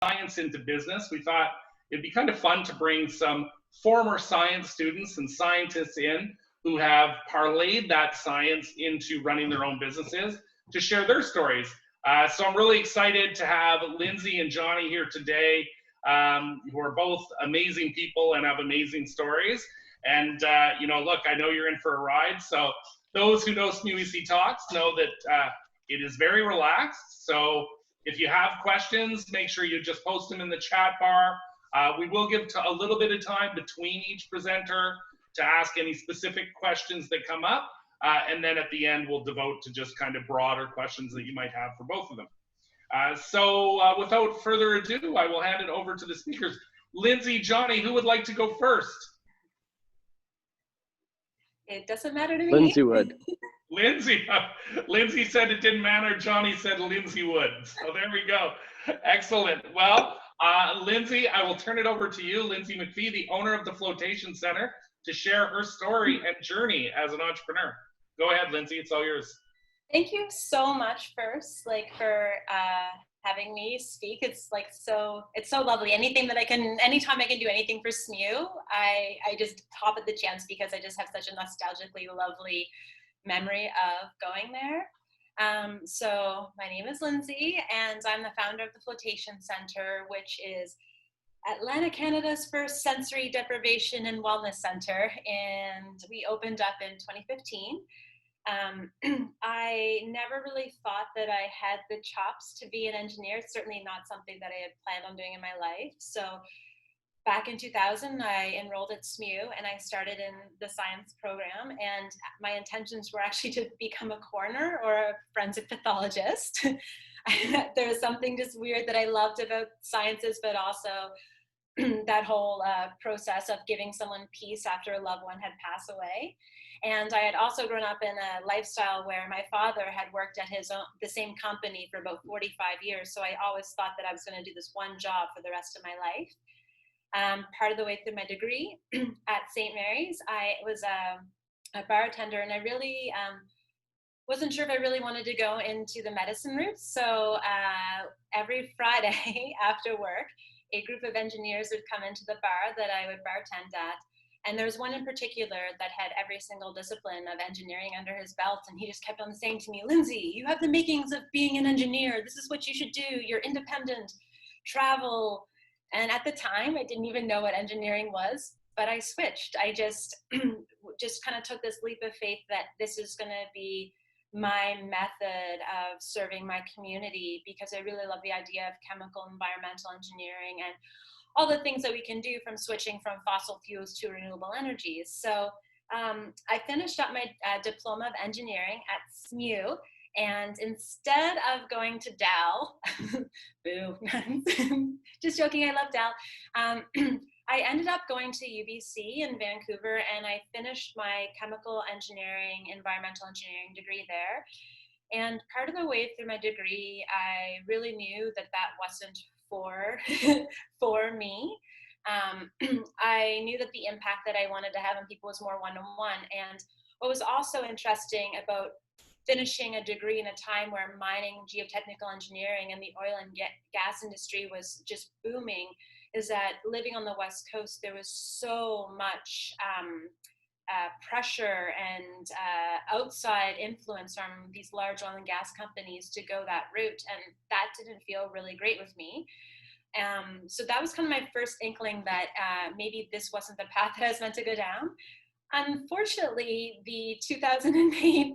science into business, we thought it'd be kind of fun to bring some former science students and scientists in who have parlayed that science into running their own businesses to share their stories. So I'm really excited to have Lindsay and Jonny here today, who are both amazing people and have amazing stories. And, you know, look, I know you're in for a ride. So those who know SMUEC Talks know that it is very relaxed. So if you have questions, make sure you just post them in the chat bar. We will give a little bit of time between each presenter to ask any specific questions that come up. And then at the end, we'll devote to just kind of broader questions that you might have for both of them. So without further ado, I will hand it over to the speakers. Lindsay, Jonny, who would like to go first? It doesn't matter to me. Lindsay would. Lindsay. Lindsay said it didn't matter. Jonny said Lindsay would. So there we go. Excellent. Well, Lindsay, I will turn it over to you, Lindsay MacPhee, the owner of the Flotation Center, to share her story and journey as an entrepreneur. Go ahead, Lindsay. It's all yours. Thank you so much first, for having me speak. It's so lovely. Anytime I can do anything for SMU, I just hop at the chance because I just have such a nostalgically lovely memory of going there. So my name is Lindsay, and I'm the founder of the Flotation Center, which is Atlantic Canada's first sensory deprivation and wellness center, and we opened up in 2015. I never really thought that I had the chops to be an engineer. It's certainly not something that I had planned on doing in my life. So back in 2000, I enrolled at SMU and I started in the science program, and my intentions were actually to become a coroner or a forensic pathologist. There was something just weird that I loved about sciences, but also that whole process of giving someone peace after a loved one had passed away. And I had also grown up in a lifestyle where my father had worked at the same company for about 45 years. So I always thought that I was going to do this one job for the rest of my life. Part of the way through my degree at St. Mary's, I was a bartender, and I really wasn't sure if I really wanted to go into the medicine route. So every Friday after work, a group of engineers would come into the bar that I would bartend at. And there was one in particular that had every single discipline of engineering under his belt. And he just kept on saying to me, Lindsay, you have the makings of being an engineer. This is what you should do. You're independent, travel. And at the time, I didn't even know what engineering was, but I switched. I just kind of took this leap of faith that this is going to be my method of serving my community, because I really love the idea of chemical environmental engineering and all the things that we can do from switching from fossil fuels to renewable energies. So I finished up my diploma of engineering at SMU, and instead of going to Dal, boo, just joking, I love Dal, I ended up going to UBC in Vancouver, and I finished my chemical engineering, environmental engineering degree there. And part of the way through my degree, I really knew that that wasn't for me. I knew that the impact that I wanted to have on people was more one-on-one. And what was also interesting about finishing a degree in a time where mining, geotechnical engineering, and the oil and gas industry was just booming is that living on the West Coast, there was so much pressure and outside influence from these large oil and gas companies to go that route, and that didn't feel really great with me. So that was kind of my first inkling that maybe this wasn't the path that I was meant to go down. Unfortunately, the 2008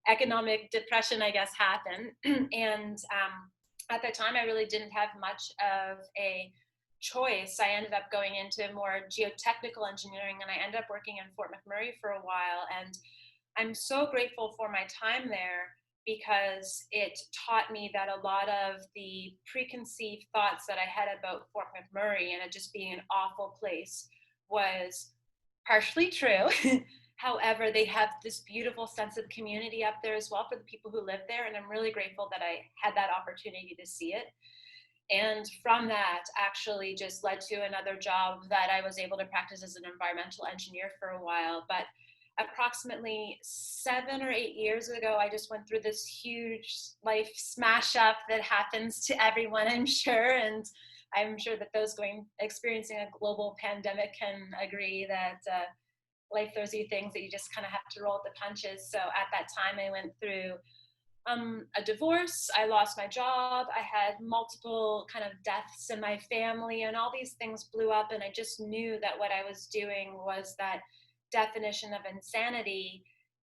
economic depression, I guess, happened, and at that time, I really didn't have much of a choice. I ended up going into more geotechnical engineering, and I ended up working in Fort McMurray for a while. And I'm so grateful for my time there, because it taught me that a lot of the preconceived thoughts that I had about Fort McMurray and it just being an awful place was partially true. However, they have this beautiful sense of community up there as well for the people who live there. And I'm really grateful that I had that opportunity to see it. And from that actually just led to another job that I was able to practice as an environmental engineer for a while. But approximately 7 or 8 years ago, I just went through this huge life smash up that happens to everyone, I'm sure. And I'm sure that those experiencing a global pandemic can agree that life throws you things that you just kind of have to roll with the punches. So at that time, I went through a divorce. I lost my job. I had multiple kind of deaths in my family, and all these things blew up. And I just knew that what I was doing was that definition of insanity,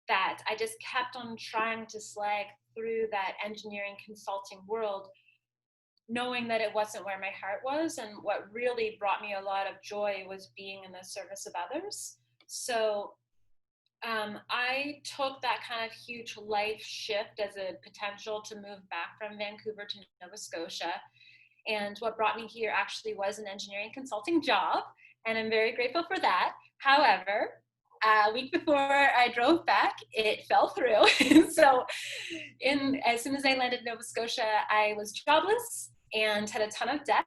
that I just kept on trying to slag through that engineering consulting world, knowing that it wasn't where my heart was. And what really brought me a lot of joy was being in the service of others. So I took that kind of huge life shift as a potential to move back from Vancouver to Nova Scotia. And what brought me here actually was an engineering consulting job, and I'm very grateful for that. However, a week before I drove back, it fell through. So as soon as I landed in Nova Scotia, I was jobless and had a ton of debt.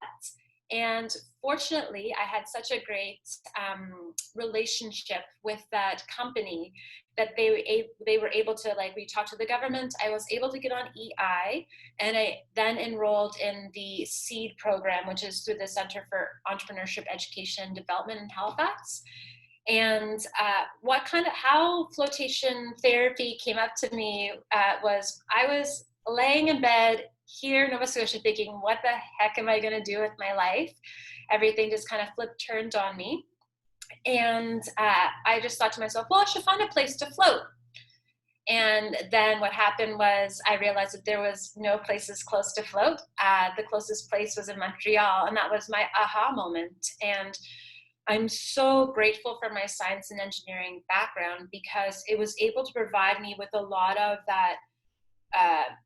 And fortunately, I had such a great relationship with that company that they were able to, like, we talked to the government. I was able to get on EI, and I then enrolled in the SEED program, which is through the Center for Entrepreneurship, Education, and Development in Halifax. And how flotation therapy came up to me was I was laying in bed here in Nova Scotia thinking, what the heck am I going to do with my life? Everything just kind of turned on me. And I just thought to myself, well, I should find a place to float. And then what happened was I realized that there was no places close to float. The closest place was in Montreal, and that was my aha moment. And I'm so grateful for my science and engineering background, because it was able to provide me with a lot of that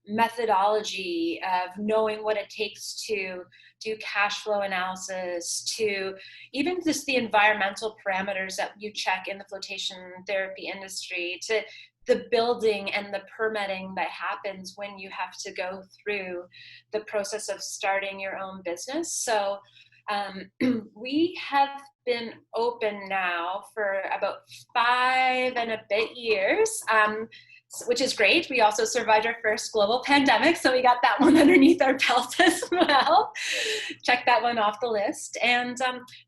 methodology of knowing what it takes to do cash flow analysis, to even just the environmental parameters that you check in the flotation therapy industry, to the building and the permitting that happens when you have to go through the process of starting your own business. So we have been open now for about 5 and a bit years, which is great. We also survived our first global pandemic, so we got that one underneath our belt as well. Check that one off the list. And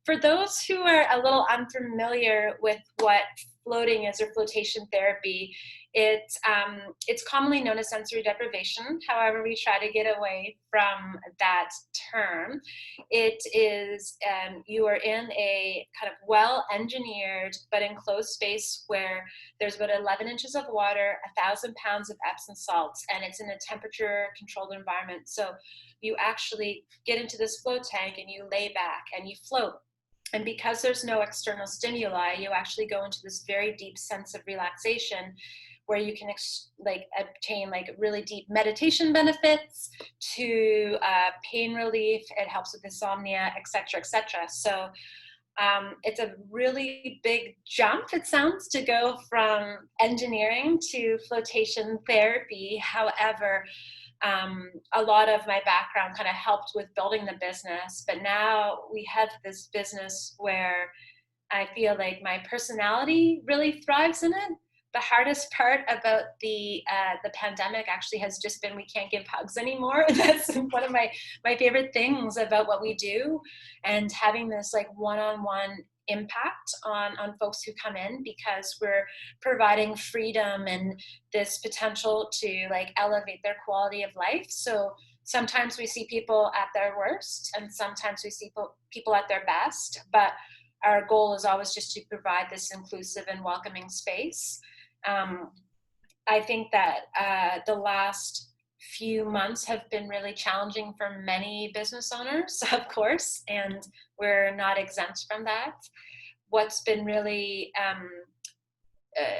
for those who are a little unfamiliar with what floating is, or flotation therapy, it's commonly known as sensory deprivation. However, we try to get away from that term. It is, you are in a kind of well-engineered but enclosed space where there's about 11 inches of water, 1,000 pounds of Epsom salts, and it's in a temperature-controlled environment. So you actually get into this float tank and you lay back and you float. And because there's no external stimuli, you actually go into this very deep sense of relaxation, where you can obtain really deep meditation benefits to pain relief. It helps with insomnia, et cetera, et cetera. So it's a really big jump, it sounds, to go from engineering to flotation therapy. However, a lot of my background kind of helped with building the business, but now we have this business where I feel like my personality really thrives in it. The hardest part about the pandemic actually has just been we can't give hugs anymore. That's one of my favorite things about what we do, and having this one-on-one impact on folks who come in, because we're providing freedom and this potential to elevate their quality of life. So sometimes we see people at their worst, and sometimes we see people at their best, but our goal is always just to provide this inclusive and welcoming space. I think that the last few months have been really challenging for many business owners, of course, and we're not exempt from that. What's been really,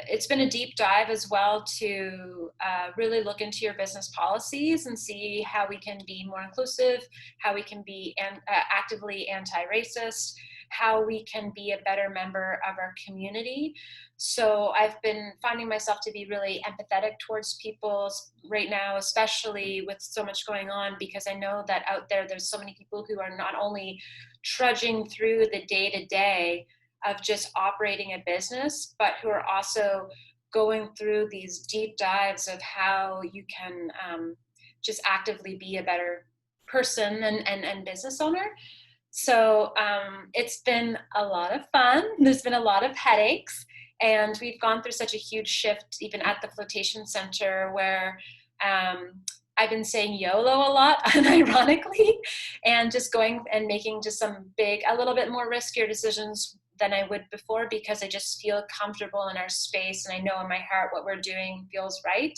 it's been a deep dive as well to really look into your business policies and see how we can be more inclusive, how we can be actively anti-racist, how we can be a better member of our community. So I've been finding myself to be really empathetic towards people right now, especially with so much going on, because I know that out there's so many people who are not only trudging through the day-to-day of just operating a business, but who are also going through these deep dives of how you can just actively be a better person and business owner. So it's been a lot of fun. There's been a lot of headaches, and we've gone through such a huge shift even at the Flotation Center, where I've been saying YOLO a lot, unironically, and just going and making just some big, a little bit more riskier decisions than I would before, because I just feel comfortable in our space, and I know in my heart what we're doing feels right,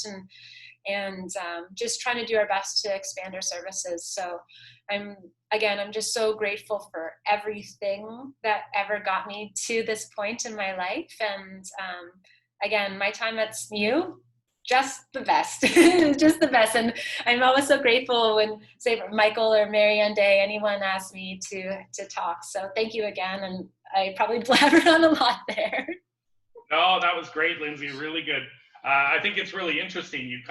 and just trying to do our best to expand our services. So I'm just so grateful for everything that ever got me to this point in my life. And again, my time at SMU, just the best, just the best. And I'm always so grateful when, say, Michael or Marianne Day, anyone asks me to talk. So thank you again. And I probably blabbered on a lot there. No, that was great, Lindsay. Really good. I think it's really interesting. You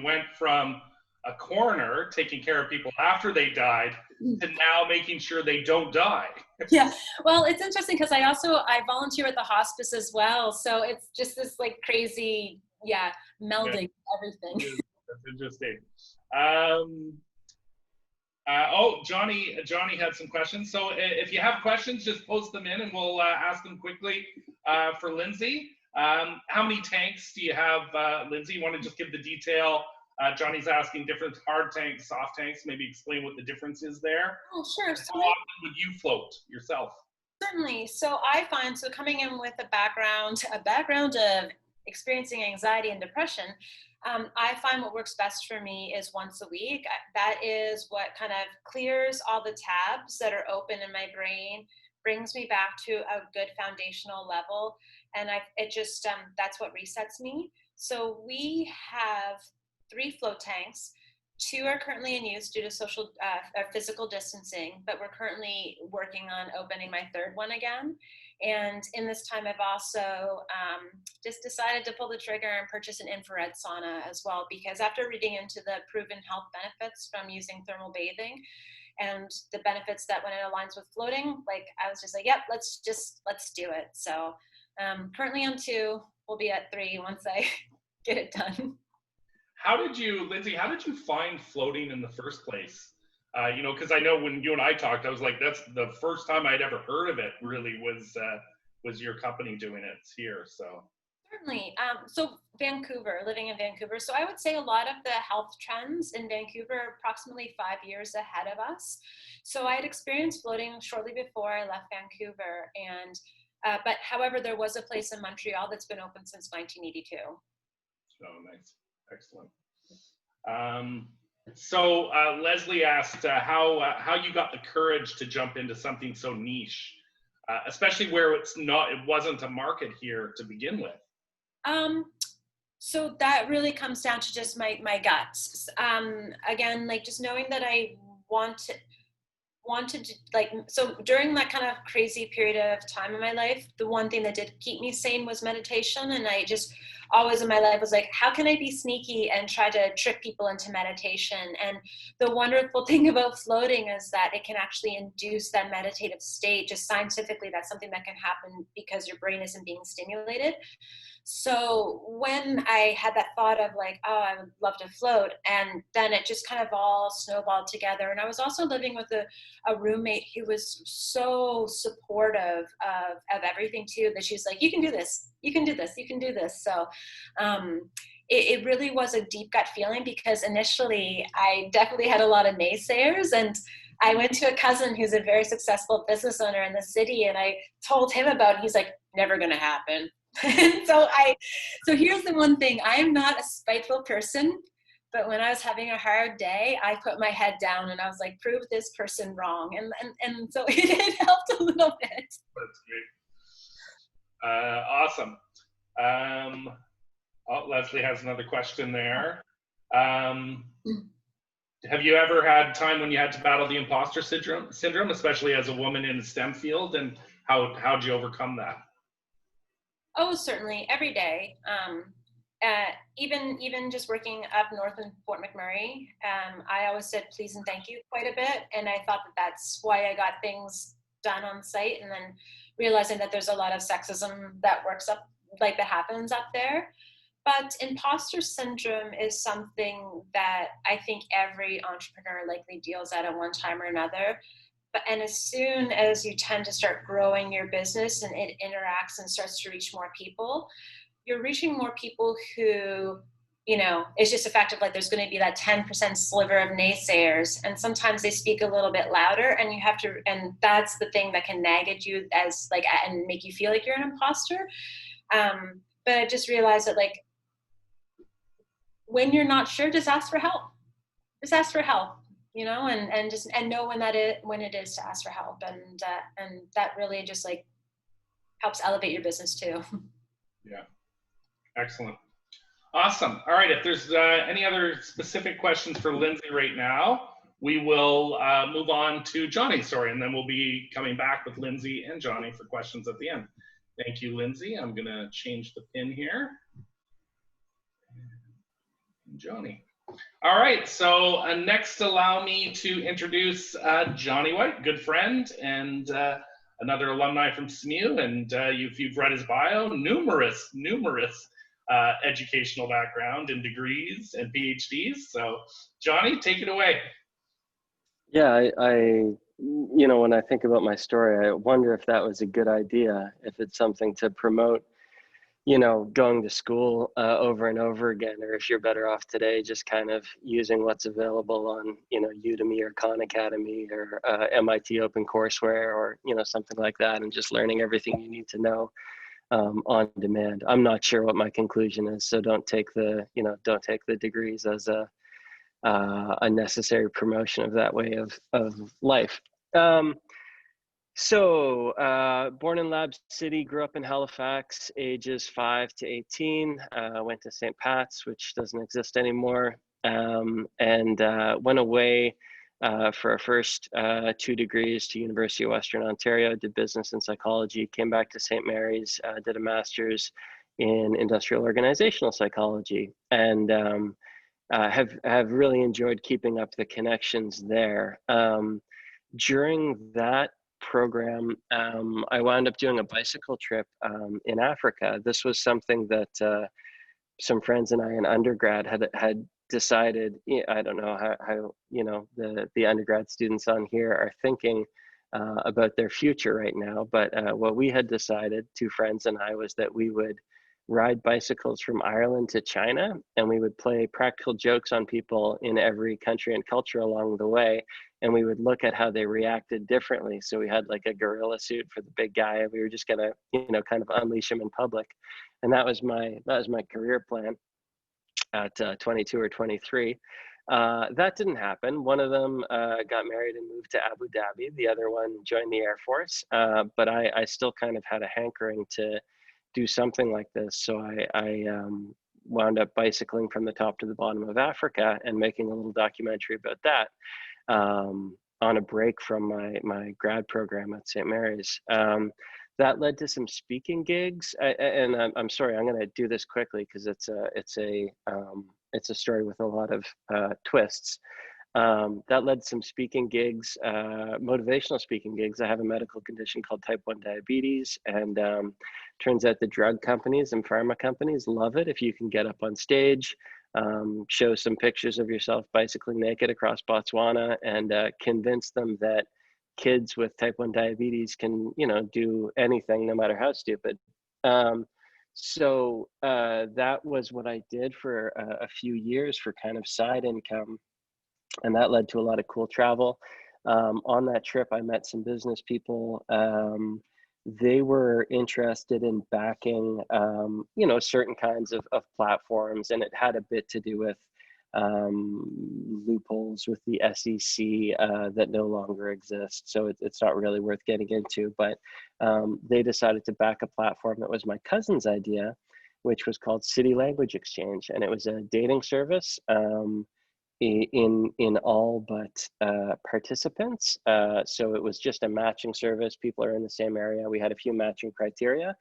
went from a coroner taking care of people after they died to now making sure they don't die. Yeah, well, it's interesting because I volunteer at the hospice as well. So it's just this like crazy, melding everything. That's interesting. Jonny had some questions. So if you have questions, just post them in and we'll ask them quickly for Lindsay. How many tanks do you have, Lindsay? You want to just give the detail? Johnny's asking different hard tanks, soft tanks. Maybe explain what the difference is there. Oh, sure. So how often would you float yourself? Certainly. So I find, coming in with a background of experiencing anxiety and depression, I find what works best for me is once a week. That is what kind of clears all the tabs that are open in my brain, brings me back to a good foundational level, and that's what resets me. So we have 3 float tanks. 2 are currently in use due to physical distancing, but we're currently working on opening my 3rd one again. And in this time, I've also just decided to pull the trigger and purchase an infrared sauna as well, because after reading into the proven health benefits from using thermal bathing and the benefits that when it aligns with floating, like I was just like, yep, let's do it. So currently on 2, we'll be at 3 once I get it done. Lindsay, how did you find floating in the first place? Because I know when you and I talked, I was like, that's the first time I'd ever heard of it really was your company doing it here. So certainly. So Vancouver, living in Vancouver. So I would say a lot of the health trends in Vancouver are approximately 5 years ahead of us. So I had experienced floating shortly before I left Vancouver. And but however, there was a place in Montreal that's been open since 1982. Oh, nice. Excellent. So Leslie asked how you got the courage to jump into something so niche, especially where it wasn't a market here to begin with. So that really comes down to just my guts. Again, like just knowing that I wanted to, like, so during that kind of crazy period of time in my life, the one thing that did keep me sane was meditation. And I just always in my life was like, how can I be sneaky and try to trick people into meditation? And the wonderful thing about floating is that it can actually induce that meditative state. Just scientifically, that's something that can happen because your brain isn't being stimulated. So when I had that thought of like, oh, I would love to float, and then it just kind of all snowballed together. And I was also living with a roommate who was so supportive of everything too, that she's like, you can do this, you can do this, you can do this. So it really was a deep gut feeling, because initially I definitely had a lot of naysayers, and I went to a cousin who's a very successful business owner in the city, and I told him about it. He's like, never gonna happen. So here's the one thing, I am not a spiteful person, but when I was having a hard day, I put my head down and I was like, prove this person wrong. And so it helped a little bit. That's great. Awesome. Leslie has another question there. Have you ever had time when you had to battle the imposter syndrome, especially as a woman in the STEM field, and how'd you overcome that? Oh, certainly, every day. Even just working up north in Fort McMurray, I always said please and thank you quite a bit, and I thought that that's why I got things done on site, and then realizing that there's a lot of sexism that that happens up there. But imposter syndrome is something that I think every entrepreneur likely deals at one time or another. And as soon as you tend to start growing your business and it interacts and starts to reach more people, you're reaching more people who, it's just a fact of like, there's going to be that 10% sliver of naysayers. And sometimes they speak a little bit louder, and and that's the thing that can nag at you and make you feel like you're an imposter. But I just realized that when you're not sure, just ask for help. Just ask for help, and know when it is to ask for help, and that really just helps elevate your business too. Yeah, excellent, awesome. All right, if there's any other specific questions for Lindsay right now, we will move on to Jonny's story, and then we'll be coming back with Lindsay and Jonny for questions at the end. Thank you, Lindsay. I'm gonna change the pin here. Jonny. All right, so next allow me to introduce Jonny White, good friend and another alumni from SMU, and if you've read his bio, numerous educational background and degrees and PhDs. So Jonny, take it away. Yeah, I when I think about my story, I wonder if that was a good idea, if it's something to promote going to school over and over again, or if you're better off today just kind of using what's available on, Udemy or Khan Academy or MIT OpenCourseWare or, something like that, and just learning everything you need to know on demand. I'm not sure what my conclusion is, so don't take the degrees as a necessary promotion of that way of life. So, born in Lab City, grew up in Halifax, ages 5 to 18, went to St. Pat's, which doesn't exist anymore, and went away for our first 2 degrees to University of Western Ontario, did business and psychology, came back to St. Mary's, did a master's in industrial organizational psychology, and have really enjoyed keeping up the connections there. During that program, I wound up doing a bicycle trip in Africa. This was something that some friends and I in undergrad had decided. I don't know how the undergrad students on here are thinking about their future right now, but what we had decided, 2 friends and I, was that we would ride bicycles from Ireland to China, and we would play practical jokes on people in every country and culture along the way, and we would look at how they reacted differently. So we had like a gorilla suit for the big guy, and we were just gonna kind of unleash him in public. And that was my career plan at 22 or 23. That didn't happen. One of them got married and moved to Abu Dhabi. The other one joined the Air Force, but I still kind of had a hankering to do something like this. So I wound up bicycling from the top to the bottom of Africa and making a little documentary about that on a break from my grad program at St. Mary's. That led to some speaking gigs, and I'm sorry, I'm going to do this quickly because it's a story with a lot of twists. That led to some speaking gigs, motivational speaking gigs. I have a medical condition called type 1 diabetes, and turns out the drug companies and pharma companies love it if you can get up on stage, show some pictures of yourself bicycling naked across Botswana, and convince them that kids with type 1 diabetes can, do anything no matter how stupid. So that was what I did for a few years for kind of side income. And that led to a lot of cool travel. On that trip, I met some business people. They were interested in backing, certain kinds of platforms, and it had a bit to do with loopholes with the SEC that no longer exist. So it's not really worth getting into, but they decided to back a platform that was my cousin's idea, which was called City Language Exchange. And it was a dating service in all but participants. So it was just a matching service. People are in the same area. We had a few matching criteria.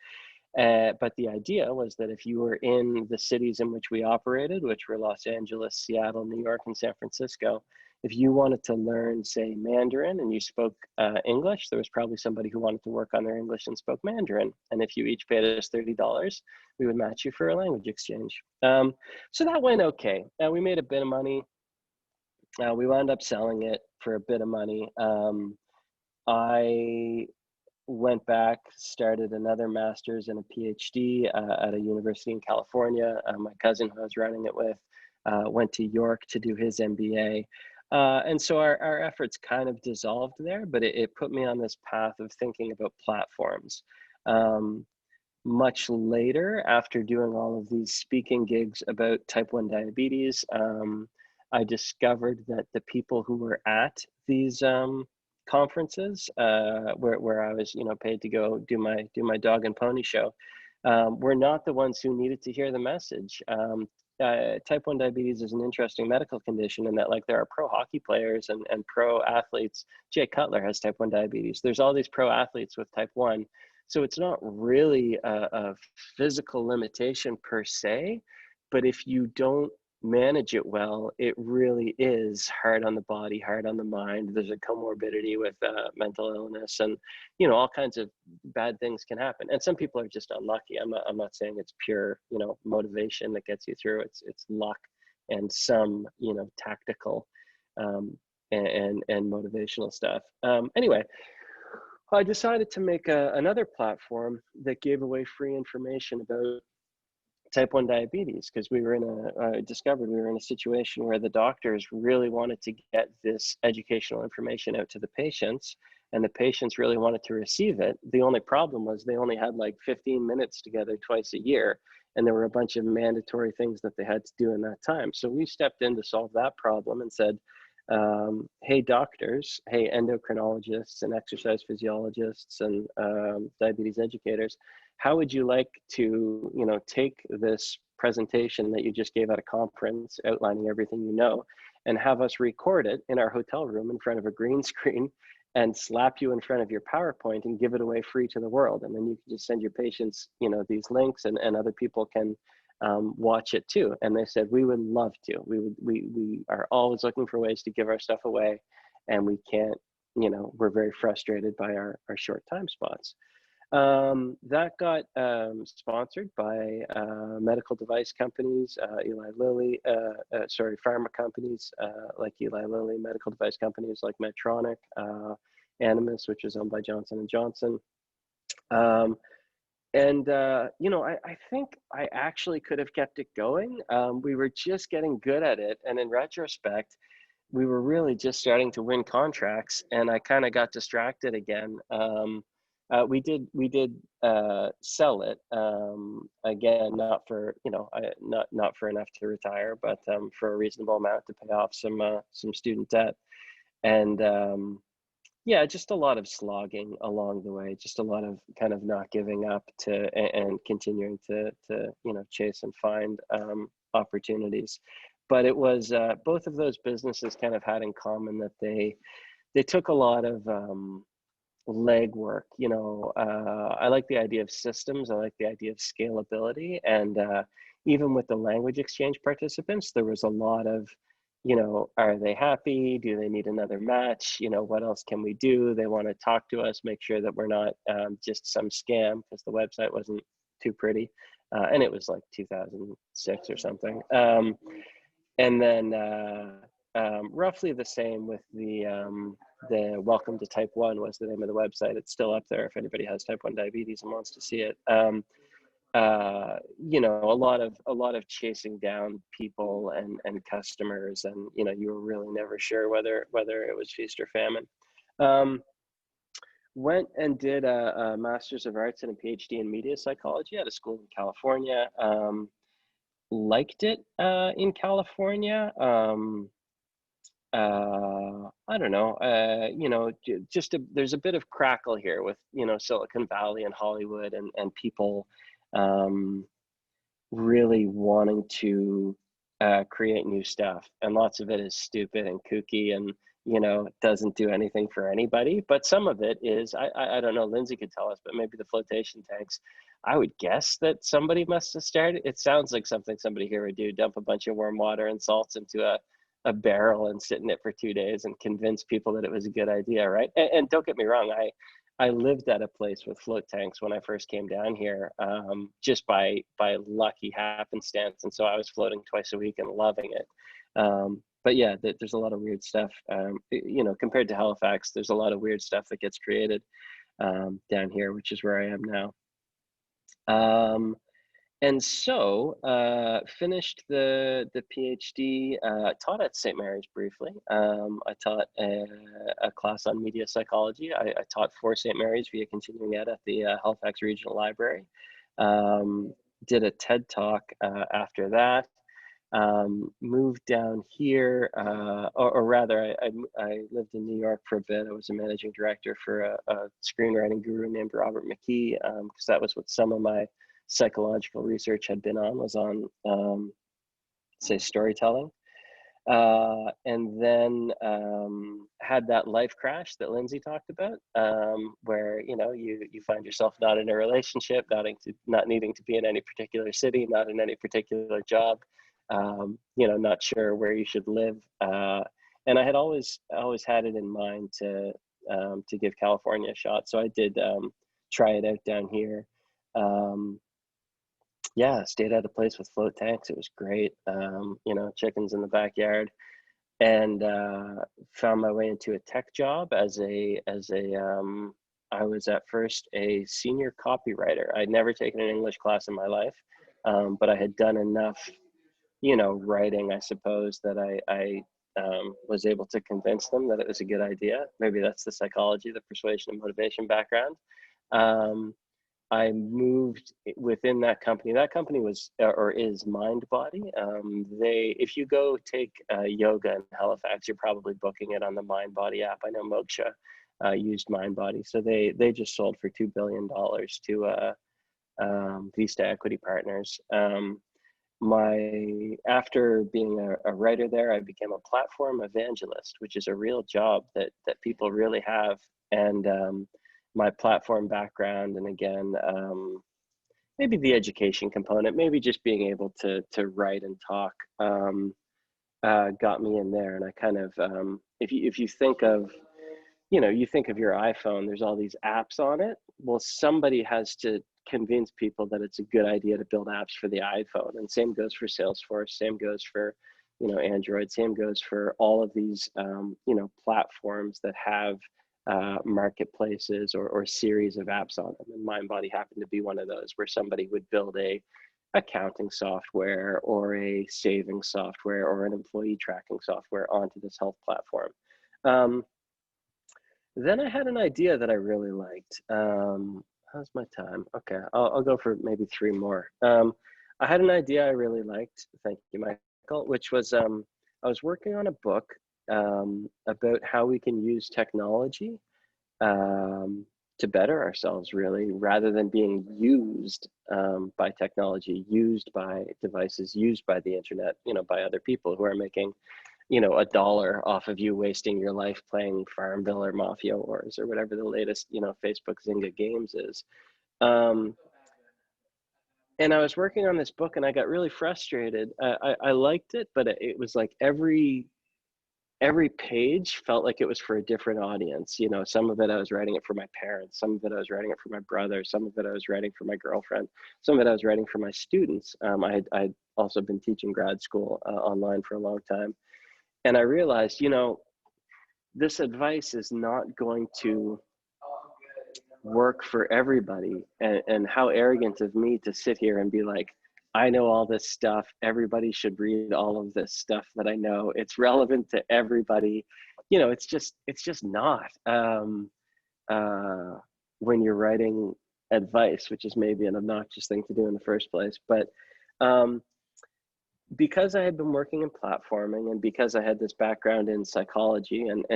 But the idea was that if you were in the cities in which we operated, which were Los Angeles, Seattle, New York, and San Francisco, if you wanted to learn, say, Mandarin and you spoke English, there was probably somebody who wanted to work on their English and spoke Mandarin. And if you each paid us $30, we would match you for a language exchange. So that went okay. We made a bit of money. We wound up selling it for a bit of money. I went back, started another master's and a PhD at a university in California. My cousin who I was running it with went to York to do his MBA. And so our efforts kind of dissolved there, but it put me on this path of thinking about platforms. Much later, after doing all of these speaking gigs about type 1 diabetes, I discovered that the people who were at these conferences where I was, paid to go do my dog and pony show, were not the ones who needed to hear the message. Type 1 diabetes is an interesting medical condition in that, like, there are pro hockey players and pro athletes. Jay Cutler has type 1 diabetes. There's all these pro athletes with type 1. So it's not really a physical limitation per se, but if you don't manage it well, it really is hard on the body, hard on the mind. There's a comorbidity with mental illness, and all kinds of bad things can happen. And some people are just unlucky. I'm not saying it's pure motivation that gets you through. It's luck and some tactical and motivational stuff. Anyway, I decided to make another platform that gave away free information about type 1 diabetes, because we were discovered we were in a situation where the doctors really wanted to get this educational information out to the patients, and the patients really wanted to receive it. The only problem was they only had like 15 minutes together twice a year, and there were a bunch of mandatory things that they had to do in that time. So we stepped in to solve that problem and said, hey doctors, hey endocrinologists and exercise physiologists and diabetes educators, how would you like to take this presentation that you just gave at a conference outlining everything and have us record it in our hotel room in front of a green screen and slap you in front of your PowerPoint and give it away free to the world? And then you can just send your patients these links, and other people can watch it too. And they said, we would love to. We are always looking for ways to give our stuff away, and we can't, we're very frustrated by our short time spots. That got sponsored by medical device companies, Eli Lilly, pharma companies like Eli Lilly, medical device companies like Medtronic, Animas, which is owned by Johnson & Johnson. I think I actually could have kept it going. We were just getting good at it. And in retrospect, we were really just starting to win contracts, and I kind of got distracted again. We did sell it, again, not for, not for enough to retire, but for a reasonable amount to pay off some student debt. And yeah, just a lot of slogging along the way, just a lot of kind of not giving up and continuing to chase and find opportunities. But it was both of those businesses kind of had in common that they took a lot of legwork. I like the idea of systems. I like the idea of scalability. And even with the language exchange participants, there was a lot of, are they happy? Do they need another match? What else can we do? They want to talk to us, make sure that we're not just some scam, because the website wasn't too pretty. And it was like 2006 or something. And then roughly the same with the Welcome to Type 1 was the name of the website. It's still up there if anybody has type 1 diabetes and wants to see it. A lot of chasing down people and customers, and you were really never sure whether it was feast or famine. Went and did a Master's of Arts and a PhD in media psychology at a school in California. Liked it in California. I don't know, there's a bit of crackle here with, Silicon Valley and Hollywood and people really wanting to create new stuff. And lots of it is stupid and kooky and, doesn't do anything for anybody. But some of it is, I don't know, Lindsay could tell us, but maybe the flotation tanks, I would guess that somebody must have started. It sounds like something somebody here would do, dump a bunch of warm water and salts into a barrel and sit in it for 2 days and convince people that it was a good idea, right? And don't get me wrong, I lived at a place with float tanks when I first came down here, just by lucky happenstance, and so I was floating twice a week and loving it. But yeah, there's a lot of weird stuff. You know, compared to Halifax, there's a lot of weird stuff that gets created down here, which is where I am now. And so finished the PhD, taught at St. Mary's briefly. I taught a class on media psychology. I taught for St. Mary's via continuing ed at the Halifax Regional Library. Did a TED Talk after that. Moved down here, or rather, I lived in New York for a bit. I was a managing director for a screenwriting guru named Robert McKee, because that was what some of my psychological research had been on, was on, say, storytelling. And then had that life crash that Lindsay talked about, where, you know, you find yourself not in a relationship, not needing to be in any particular city, not in any particular job, you know, not sure where you should live. And I had always had it in mind to give California a shot. So I did try it out down here. Yeah, stayed at a place with float tanks. It was great. You know, chickens in the backyard, and found my way into a tech job as a I was at first a senior copywriter. I'd never taken an English class in my life, but I had done enough, you know, writing, I suppose, that I was able to convince them that it was a good idea. Maybe that's the psychology, the persuasion and motivation background. I moved within that company. That company was, or is, Mindbody. If you go take yoga in Halifax, you're probably booking it on the Mindbody app. I know Moksha used Mindbody. So they just sold for $2 billion to Vista Equity Partners. After being a writer there, I became a platform evangelist, which is a real job that people really have. And my platform background, and again, maybe the education component, maybe just being able to write and talk, got me in there. And I kind of, if you think of, you know, you think of your iPhone, there's all these apps on it. Well, somebody has to convince people that it's a good idea to build apps for the iPhone. And same goes for Salesforce, same goes for, you know, Android, same goes for all of these, you know, platforms that have marketplaces or series of apps on them. And Mindbody happened to be one of those, where somebody would build a accounting software or a saving software or an employee tracking software onto this health platform. Then I had an idea that I really liked. How's my time? Okay, I'll go for maybe 3 more. I had an idea I really liked, thank you, Michael, which was I was working on a book about how we can use technology to better ourselves, really, rather than being used by technology, used by devices, used by the internet, you know, by other people who are making, you know, $1 off of you wasting your life playing Farmville or Mafia Wars or whatever the latest, you know, Facebook Zynga games is. And I was working on this book and I got really frustrated. I liked it, but it was like every page felt like it was for a different audience. You know, some of it I was writing it for my parents, some of it I was writing it for my brother, some of it I was writing for my girlfriend, some of it I was writing for my students. I'd also been teaching grad school online for a long time. And I realized, you know, this advice is not going to work for everybody. And how arrogant of me to sit here and be like, I know all this stuff. Everybody should read all of this stuff that I know. It's relevant to everybody. You know, it's just not when you're writing advice, which is maybe an obnoxious thing to do in the first place. But because I had been working in platforming, and because I had this background in psychology and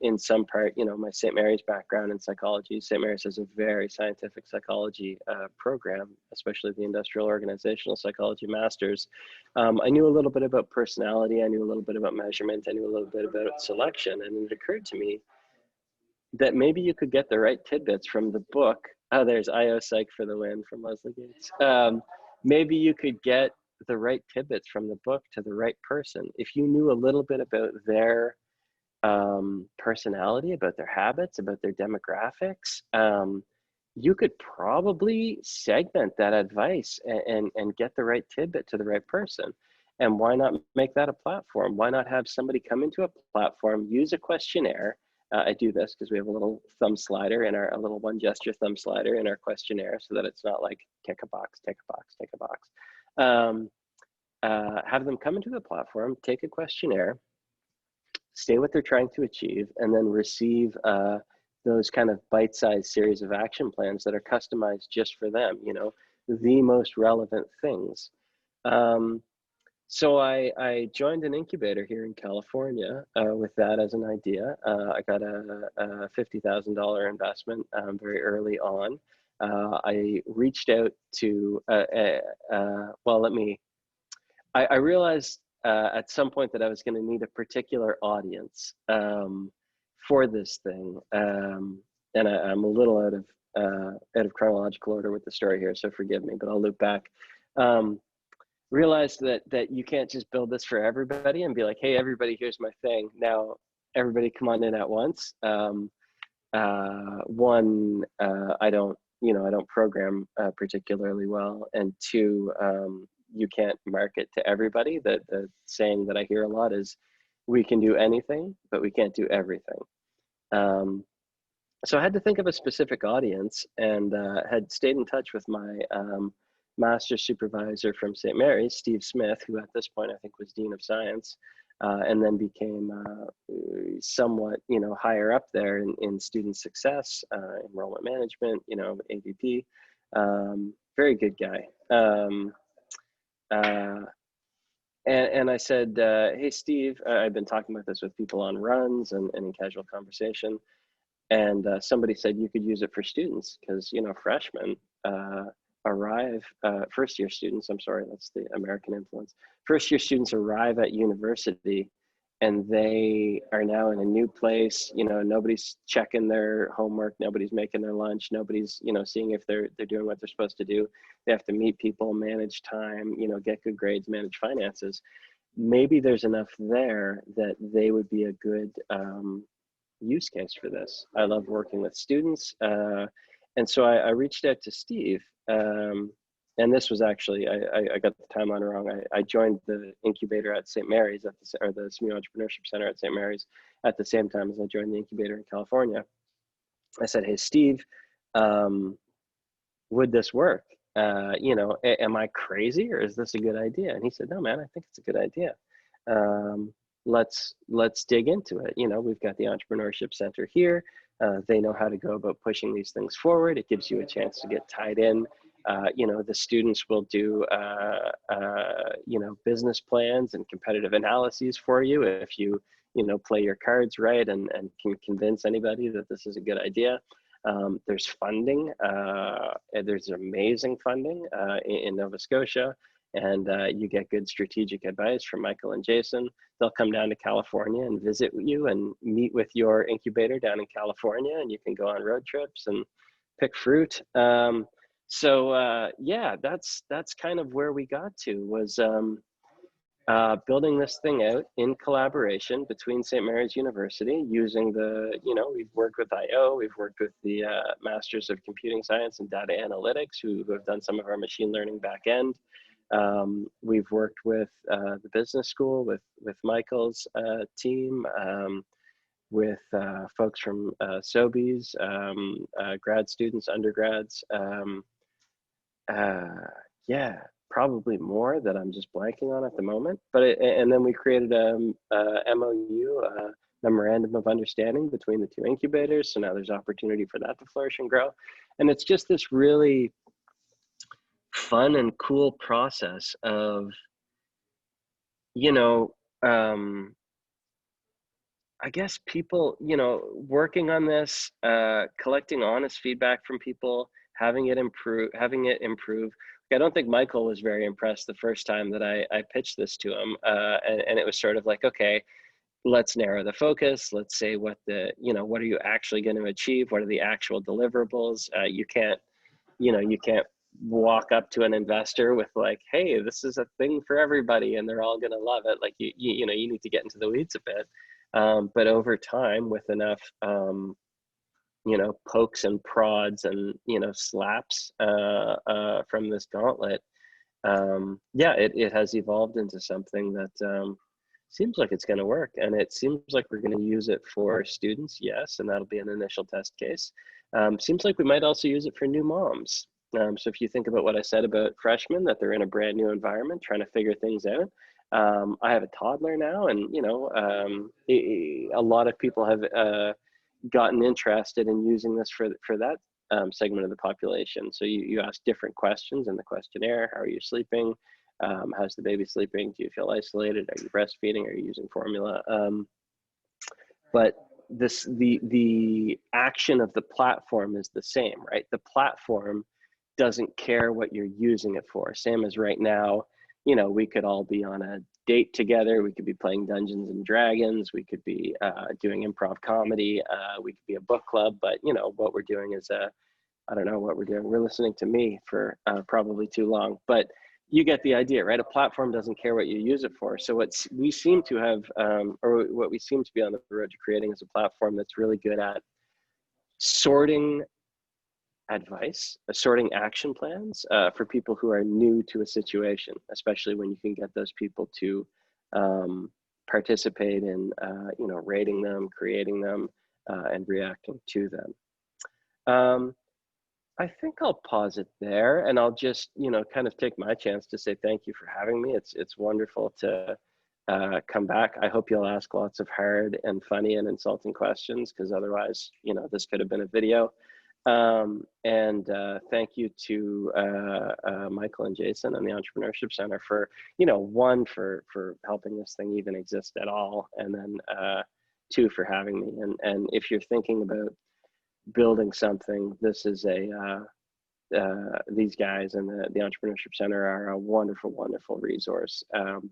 in some part, you know, my St. Mary's background in psychology, St. Mary's has a very scientific psychology program, especially the industrial organizational psychology masters. I knew a little bit about personality. I knew a little bit about measurement. I knew a little bit about selection. And it occurred to me that maybe you could get the right tidbits from the book. Oh, there's IO Psych for the win from Leslie Gates. Maybe you could get the right tidbits from the book to the right person, if you knew a little bit about their personality, about their habits, about their demographics, you could probably segment that advice and get the right tidbit to the right person. And why not make that a platform? Why not have somebody come into a platform, use a questionnaire? I do this because we have a little thumb slider in a little one gesture thumb slider in our questionnaire, so that it's not like tick a box, tick a box, tick a box. Have them come into the platform, take a questionnaire, stay what they're trying to achieve, and then receive those kind of bite-sized series of action plans that are customized just for them, you know, the most relevant things. So I joined an incubator here in California with that as an idea. I got a $50,000 investment very early on. I reached out to, I realized at some point that I was going to need a particular audience for this thing. And I'm a little out of chronological order with the story here, so forgive me, but I'll loop back. Realized that you can't just build this for everybody and be like, hey, everybody, here's my thing. Now, everybody come on in at once. One, I don't program particularly well. And two, you can't market to everybody. The saying that I hear a lot is, we can do anything, but we can't do everything. So I had to think of a specific audience, and had stayed in touch with my master supervisor from St. Mary's, Steve Smith, who at this point I think was Dean of Science, and then became somewhat, you know, higher up there in student success, enrollment management, you know, AVP. Very good guy. And I said, hey, Steve, I've been talking about this with people on runs and in casual conversation. And somebody said you could use it for students because, you know, freshmen arrive, first-year students, I'm sorry, that's the American influence. First-year students arrive at university and they are now in a new place. You know, nobody's checking their homework, nobody's making their lunch, nobody's, you know, seeing if they're doing what they're supposed to do. They have to meet people, manage time, you know, get good grades, manage finances. Maybe there's enough there that they would be a good use case for this. I love working with students. And so I reached out to Steve, and this was actually, I got the timeline wrong. I joined the incubator at St. Mary's, or the SMU Entrepreneurship Center at St. Mary's at the same time as I joined the incubator in California. I said, hey, Steve, would this work? You know, am I crazy or is this a good idea? And he said, no, man, I think it's a good idea. Let's dig into it. You know, we've got the Entrepreneurship Center here. They know how to go about pushing these things forward. It gives you a chance to get tied in. You know, the students will do, you know, business plans and competitive analyses for you if you, you know, play your cards right and can convince anybody that this is a good idea. There's funding. There's amazing funding in Nova Scotia. And you get good strategic advice from Michael and Jason. They'll come down to California and visit you and meet with your incubator down in California, and you can go on road trips and pick fruit. Yeah, that's kind of where we got to, was building this thing out in collaboration between St. Mary's University, using the, you know, we've worked with IO, we've worked with the Masters of Computing Science and Data Analytics, who have done some of our machine learning back end. We've worked with the business school, with Michael's team, with folks from Sobeys, grad students, undergrads. Yeah, probably more that I'm just blanking on at the moment. But and then we created a MOU, memorandum of understanding between the two incubators. So now there's opportunity for that to flourish and grow. And it's just this really fun and cool process of, you know, I guess people, you know, working on this, collecting honest feedback from people, having it improve. I don't think Michael was very impressed the first time that I pitched this to him. And it was sort of like, okay, let's narrow the focus. Let's say what the, you know, what are you actually going to achieve? What are the actual deliverables? You can't walk up to an investor with like, hey, this is a thing for everybody and they're all going to love it. Like, you know, you need to get into the weeds a bit. But over time, with enough, you know, pokes and prods and, you know, slaps from this gauntlet, yeah, it has evolved into something that seems like it's going to work. And it seems like we're going to use it for students, yes, and that'll be an initial test case. Seems like we might also use it for new moms. So if you think about what I said about freshmen, that they're in a brand new environment trying to figure things out. I have a toddler now, and you know, a lot of people have gotten interested in using this for that segment of the population. So you ask different questions in the questionnaire. How are you sleeping? How's the baby sleeping? Do you feel isolated? Are you breastfeeding? Are you using formula? But the action of the platform is the same, right? The platform doesn't care what you're using it for. Same as right now, you know, we could all be on a date together. We could be playing Dungeons and Dragons. We could be doing improv comedy. We could be a book club. But you know, what we're doing is I don't know what we're doing. We're listening to me for probably too long, but you get the idea, right? A platform doesn't care what you use it for. So what we seem to have, or what we seem to be on the road to creating is a platform that's really good at sorting advice, sorting action plans for people who are new to a situation, especially when you can get those people to participate in, you know, rating them, creating them, and reacting to them. I think I'll pause it there, and I'll just, you know, kind of take my chance to say thank you for having me. It's wonderful to come back. I hope you'll ask lots of hard and funny and insulting questions, because otherwise, you know, this could have been a video. And thank you to Michael and Jason and the Entrepreneurship Center for, you know, one, for helping this thing even exist at all, and then two, for having me. And if you're thinking about building something, this is these guys and the Entrepreneurship Center are a wonderful, wonderful resource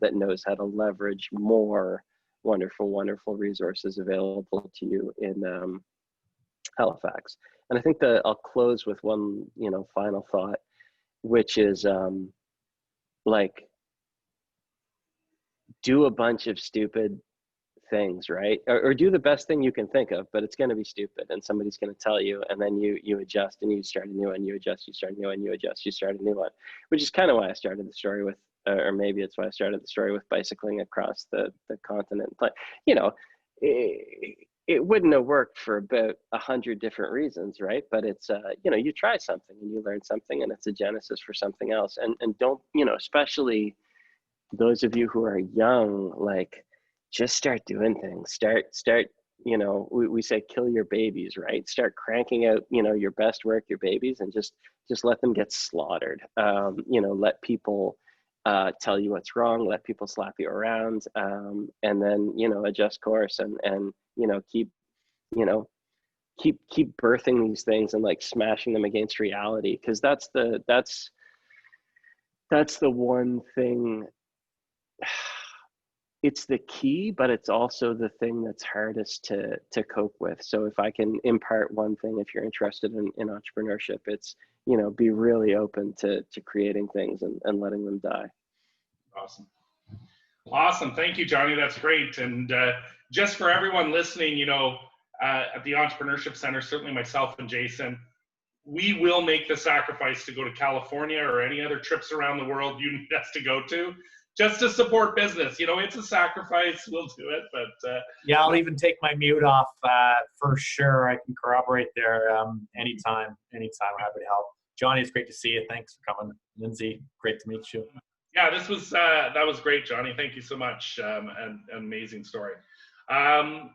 that knows how to leverage more wonderful, wonderful resources available to you in Halifax. And I think that I'll close with one, you know, final thought, which is like, do a bunch of stupid things, right? Or do the best thing you can think of, but it's going to be stupid, and somebody's going to tell you, and then you adjust and you start a new one, you adjust, you start a new one, you adjust, you start a new one, which is kind of why I started the story with, or maybe it's why I started the story with bicycling across the continent. But, you know, it wouldn't have worked for about 100 different reasons, right? But it's, you know, you try something and you learn something, and it's a genesis for something else. And don't, you know, especially those of you who are young, like, just start doing things. Start, you know, we say kill your babies, right? Start cranking out, you know, your best work, your babies, and just let them get slaughtered. You know, let people tell you what's wrong, let people slap you around, and then, you know, adjust course and you know, keep birthing these things and like smashing them against reality, because that's the one thing. It's the key, but it's also the thing that's hardest to cope with. So if I can impart one thing, if you're interested in entrepreneurship, it's, you know, be really open to creating things and letting them die. Awesome. Thank you, Jonny. That's great. And just for everyone listening, you know, at the Entrepreneurship Center, certainly myself and Jason, we will make the sacrifice to go to California or any other trips around the world you need us to go to, just to support business. You know, it's a sacrifice. We'll do it, but yeah, I'll even take my mute off for sure. I can corroborate there anytime. I'm happy to help. Jonny, it's great to see you. Thanks for coming. Lindsay, great to meet you. Yeah, this was that was great, Jonny. Thank you so much. An amazing story.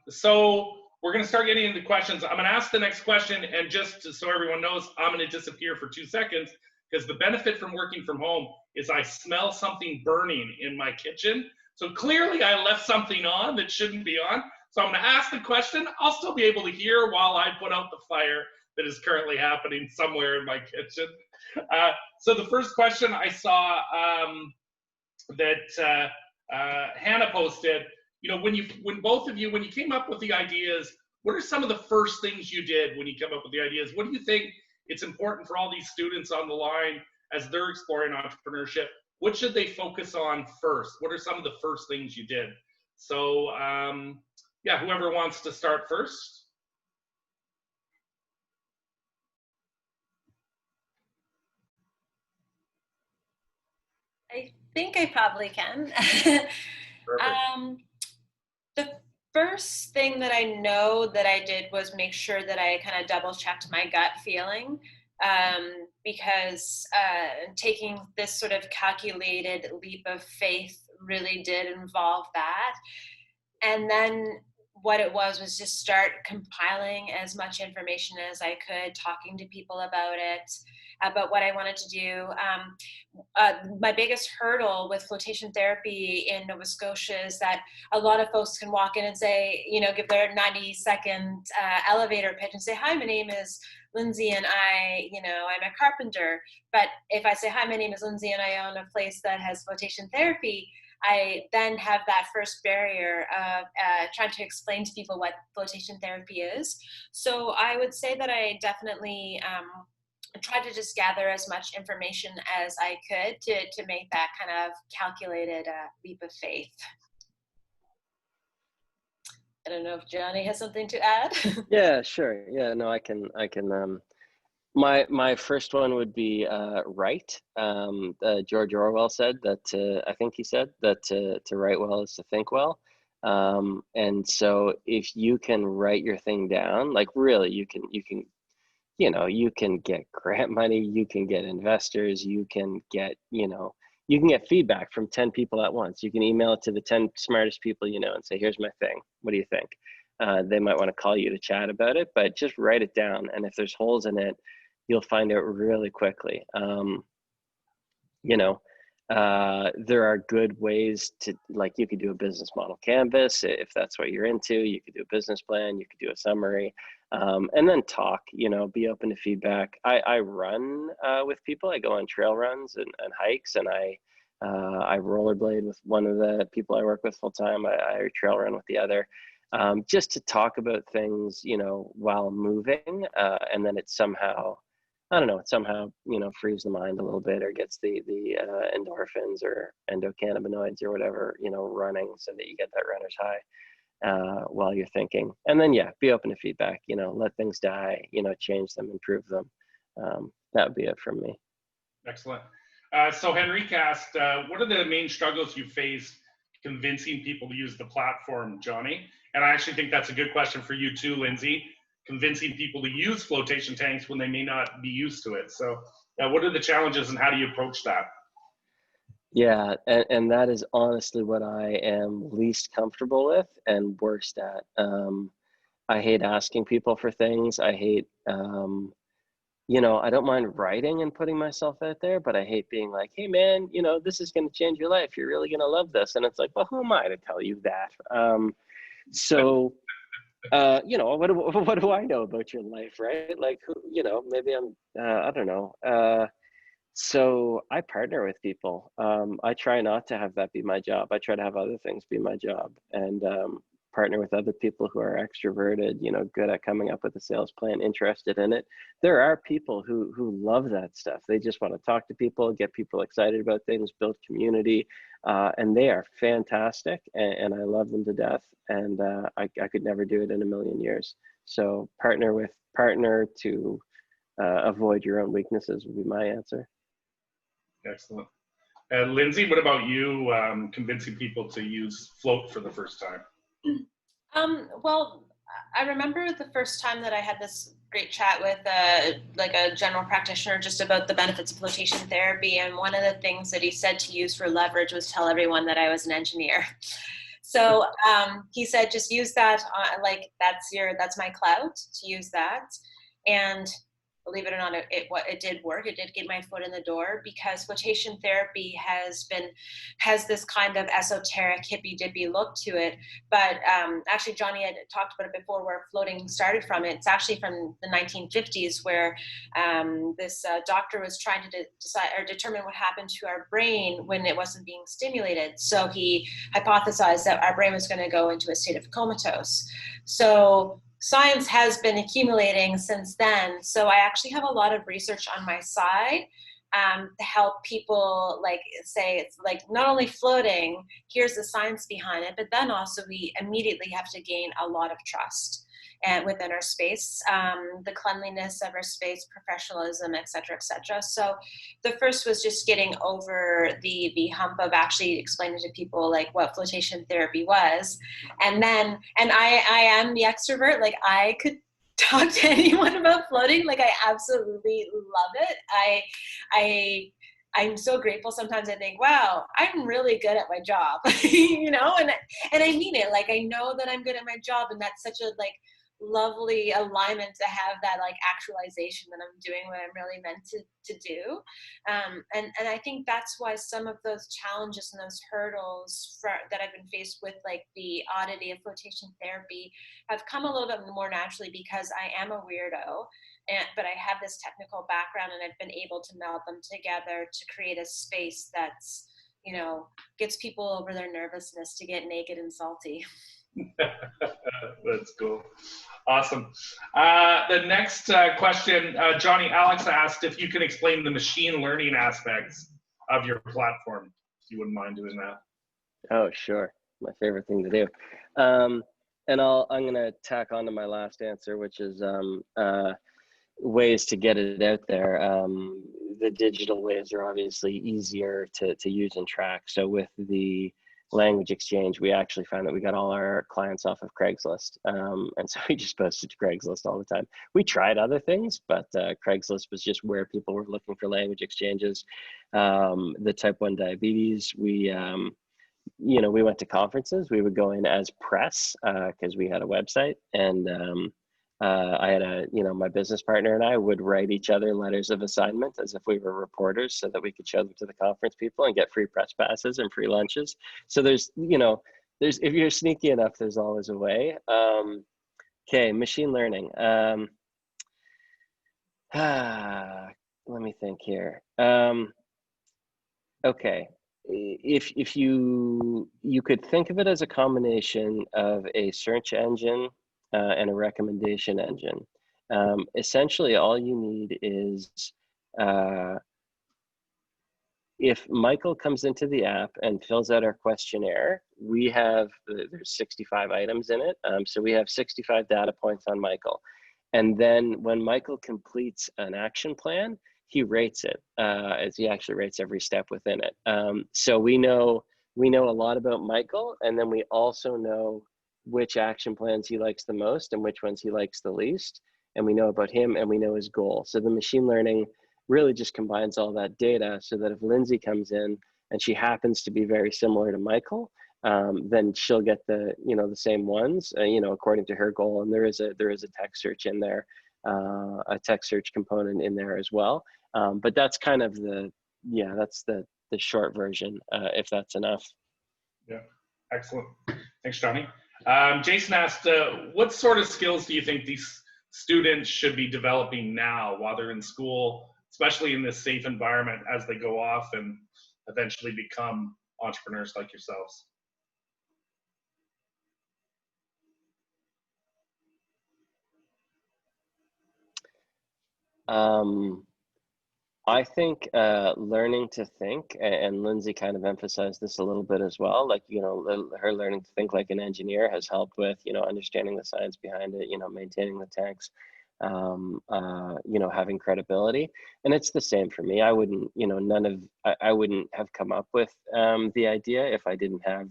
So we're going to start getting into questions. I'm going to ask the next question, and just so everyone knows, I'm going to disappear for 2 seconds, because the benefit from working from home is I smell something burning in my kitchen. So clearly I left something on that shouldn't be on. So I'm going to ask the question. I'll still be able to hear while I put out the fire that is currently happening somewhere in my kitchen. So the first question I saw that Hannah posted, you know, when you came up with the ideas, what are some of the first things you did when you came up with the ideas? What do you think it's important for all these students on the line as they're exploring entrepreneurship, what should they focus on first? What are some of the first things you did? So yeah, whoever wants to start first. I think I probably can. The first thing that I know that I did was make sure that I kind of double checked my gut feeling, because taking this sort of calculated leap of faith really did involve that. And then what it was just start compiling as much information as I could, talking to people about it, about what I wanted to do. My biggest hurdle with flotation therapy in Nova Scotia is that a lot of folks can walk in and say, give their 90-second elevator pitch and say, hi, my name is Lindsay and I'm a carpenter. But if I say, hi, my name is Lindsay and I own a place that has flotation therapy, I then have that first barrier of trying to explain to people what flotation therapy is. So I would say that I definitely tried to just gather as much information as I could to make that kind of calculated leap of faith. I don't know if Jonny has something to add. Yeah, sure. Yeah, no, I can. My first one would be write. George Orwell said that, I think he said that to write well is to think well. And so if you can write your thing down, like really, you can get grant money, you can get investors, you can get feedback from 10 people at once. You can email it to the 10 smartest people and say, here's my thing. What do you think? They might want to call you to chat about it, but just write it down. And if there's holes in it, you'll find out really quickly. There are good ways to, like, you could do a business model canvas if that's what you're into. You could do a business plan, you could do a summary, and then talk, be open to feedback. I run with people. I go on trail runs and hikes, and I rollerblade with one of the people I work with full time. I trail run with the other. Just to talk about things, while moving, and then it somehow, frees the mind a little bit, or gets the endorphins or endocannabinoids or whatever, running, so that you get that runner's high while you're thinking. And then, yeah, be open to feedback, let things die, change them, improve them. That would be it from me. Excellent. So Henrique asked, what are the main struggles you faced convincing people to use the platform, Jonny? And I actually think that's a good question for you too, Lindsay. Convincing people to use flotation tanks when they may not be used to it. So what are the challenges and how do you approach that? Yeah, and that is honestly what I am least comfortable with and worst at. I hate asking people for things. I hate, I don't mind writing and putting myself out there, but I hate being like, hey man, this is going to change your life. You're really going to love this. And it's like, well, who am I to tell you that? So what do I know about your life, right? Like, maybe I'm, I don't know. So I partner with people. I try not to have that be my job. I try to have other things be my job, and partner with other people who are extroverted, good at coming up with a sales plan, interested in it. There are people who love that stuff. They just want to talk to people, get people excited about things, build community, and they are fantastic, and I love them to death. And I could never do it in a million years. So partner to avoid your own weaknesses would be my answer. Excellent. Lindsay, what about you convincing people to use Float for the first time? Well, I remember the first time that I had this great chat with a general practitioner just about the benefits of flotation therapy. And one of the things that he said to use for leverage was tell everyone that I was an engineer. So he said, just use that, that's my clout, to use that. And believe it or not, it did work. It did get my foot in the door, because flotation therapy has this kind of esoteric hippy-dippy look to it. But actually, Jonny had talked about it before, where floating started from. It's actually from the 1950s, where this doctor was trying to determine what happened to our brain when it wasn't being stimulated. So he hypothesized that our brain was going to go into a state of comatose. So science has been accumulating since then. So I actually have a lot of research on my side to help people, like, say it's like not only floating, here's the science behind it, but then also we immediately have to gain a lot of trust and within our space, the cleanliness of our space, professionalism, et cetera, et cetera. So the first was just getting over the hump of actually explaining to people like what flotation therapy was. And then, and I am the extrovert, like I could talk to anyone about floating. Like I absolutely love it. I'm so grateful. Sometimes I think, wow, I'm really good at my job, you know, and I mean it. Like, I know that I'm good at my job, and that's such a like lovely alignment to have that like actualization that I'm doing what I'm really meant to do. And I think that's why some of those challenges and those hurdles that I've been faced with, like the oddity of flotation therapy, have come a little bit more naturally because I am a weirdo. But I have this technical background, and I've been able to meld them together to create a space that's, you know, gets people over their nervousness to get naked and salty. That's cool. Awesome. The next question, Jonny, Alex asked if you can explain the machine learning aspects of your platform, if you wouldn't mind doing that. Oh, sure. My favorite thing to do. And I'm going to tack on to my last answer, which is ways to get it out there. The digital ways are obviously easier to use and track. So with the language exchange, we actually found that we got all our clients off of Craigslist. And so we just posted to Craigslist all the time. We tried other things, but Craigslist was just where people were looking for language exchanges. The type 1 diabetes, we went to conferences. We would go in as press because we had a website, and I had my business partner and I would write each other letters of assignment as if we were reporters, so that we could show them to the conference people and get free press passes and free lunches. So there's if you're sneaky enough, there's always a way. Okay, machine learning. Let me think here. Okay, if you could think of it as a combination of a search engine and a recommendation engine. Essentially, all you need is if Michael comes into the app and fills out our questionnaire, there's 65 items in it. So we have 65 data points on Michael. And then when Michael completes an action plan, he rates it, as he actually rates every step within it. So we know a lot about Michael, and then we also know which action plans he likes the most and which ones he likes the least. And we know about him, and we know his goal. So the machine learning really just combines all that data, so that if Lindsay comes in and she happens to be very similar to Michael, then she'll get the same ones, according to her goal. And there is a text search in there, a text search component in there as well. But that's kind of that's the short version, if that's enough. Yeah, excellent. Thanks, Jonny. Jason asked, what sort of skills do you think these students should be developing now while they're in school, especially in this safe environment, as they go off and eventually become entrepreneurs like yourselves? I think learning to think, and Lindsay kind of emphasized this a little bit as well, like, her learning to think like an engineer has helped with, understanding the science behind it, maintaining the tanks, having credibility. And it's the same for me. I wouldn't, I wouldn't have come up with the idea if I didn't have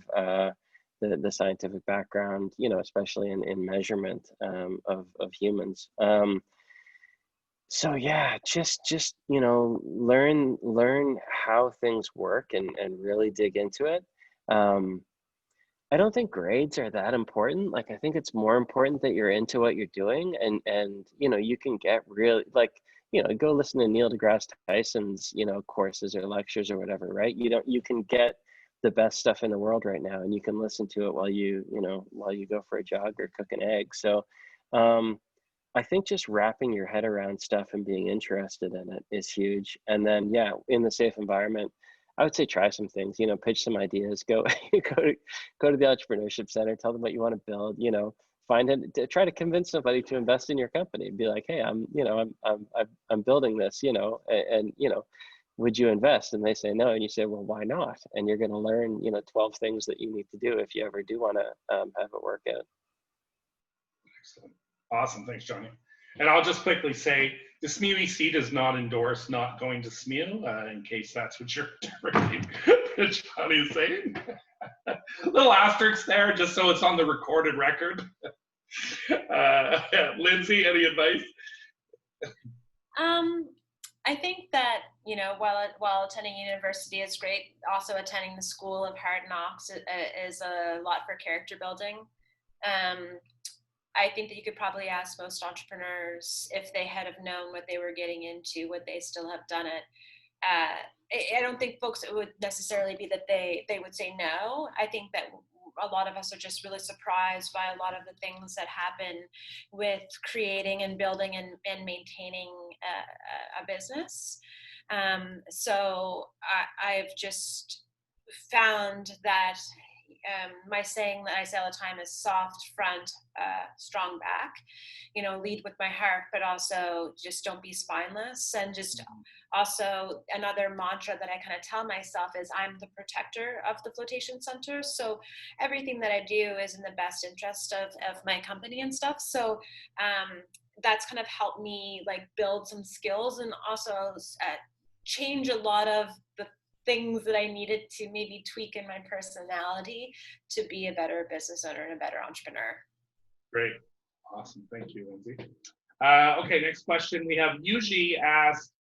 the scientific background, especially in measurement of humans. So yeah, just learn how things work and really dig into it. I don't think grades are that important. Like, I think it's more important that you're into what you're doing, and you can get really, like, go listen to Neil deGrasse Tyson's courses or lectures or whatever, right? You can get the best stuff in the world right now, and you can listen to it while you go for a jog or cook an egg. So I think just wrapping your head around stuff and being interested in it is huge. And then, yeah, in the safe environment, I would say try some things, pitch some ideas, go to the Entrepreneurship Center, tell them what you want to build, try to convince somebody to invest in your company. Be like, hey, I'm building this, and would you invest? And they say no. And you say, well, why not? And you're going to learn, 12 things that you need to do if you ever do want to have it work out. Excellent. Awesome. Thanks, Jonny. And I'll just quickly say, the SMU EC does not endorse not going to SMU, in case that's what you're interpreting that Jonny is saying. Little asterisk there, just so it's on the recorded record. Lindsay, any advice? I think that, while attending university is great, also attending the School of Hard Knocks is a lot for character building. I think that you could probably ask most entrepreneurs if they had have known what they were getting into, would they still have done it? I don't think folks, it would necessarily be that they would say no. I think that a lot of us are just really surprised by a lot of the things that happen with creating and building and maintaining a business. So I've just found that my saying that I say all the time is soft front, strong back, lead with my heart, but also just don't be spineless. And just also another mantra that I kind of tell myself is I'm the protector of the Flotation Center. So everything that I do is in the best interest of my company and stuff. So that's kind of helped me like build some skills and also change a lot of the things that I needed to maybe tweak in my personality to be a better business owner and a better entrepreneur. Great. Awesome. Thank you, Lindsay. Okay, next question. We have Yuji asked,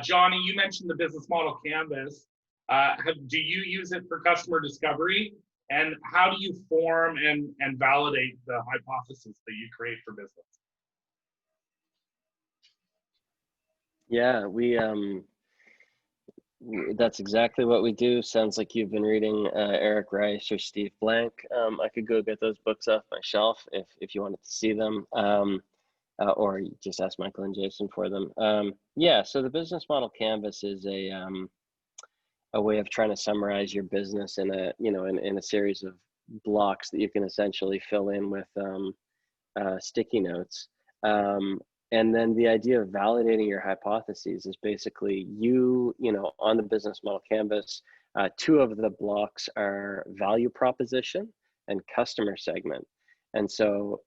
Jonny, you mentioned the business model canvas. Do you use it for customer discovery? And how do you form and validate the hypothesis that you create for business? Yeah, that's exactly what we do. Sounds like you've been reading Eric Rice or Steve Blank. I could go get those books off my shelf if you wanted to see them, or you just ask Michael and Jason for them. Yeah, so the business model canvas is a way of trying to summarize your business in a series of blocks that you can essentially fill in with sticky notes. And then the idea of validating your hypotheses is basically on the business model canvas, two of the blocks are value proposition and customer segment. And so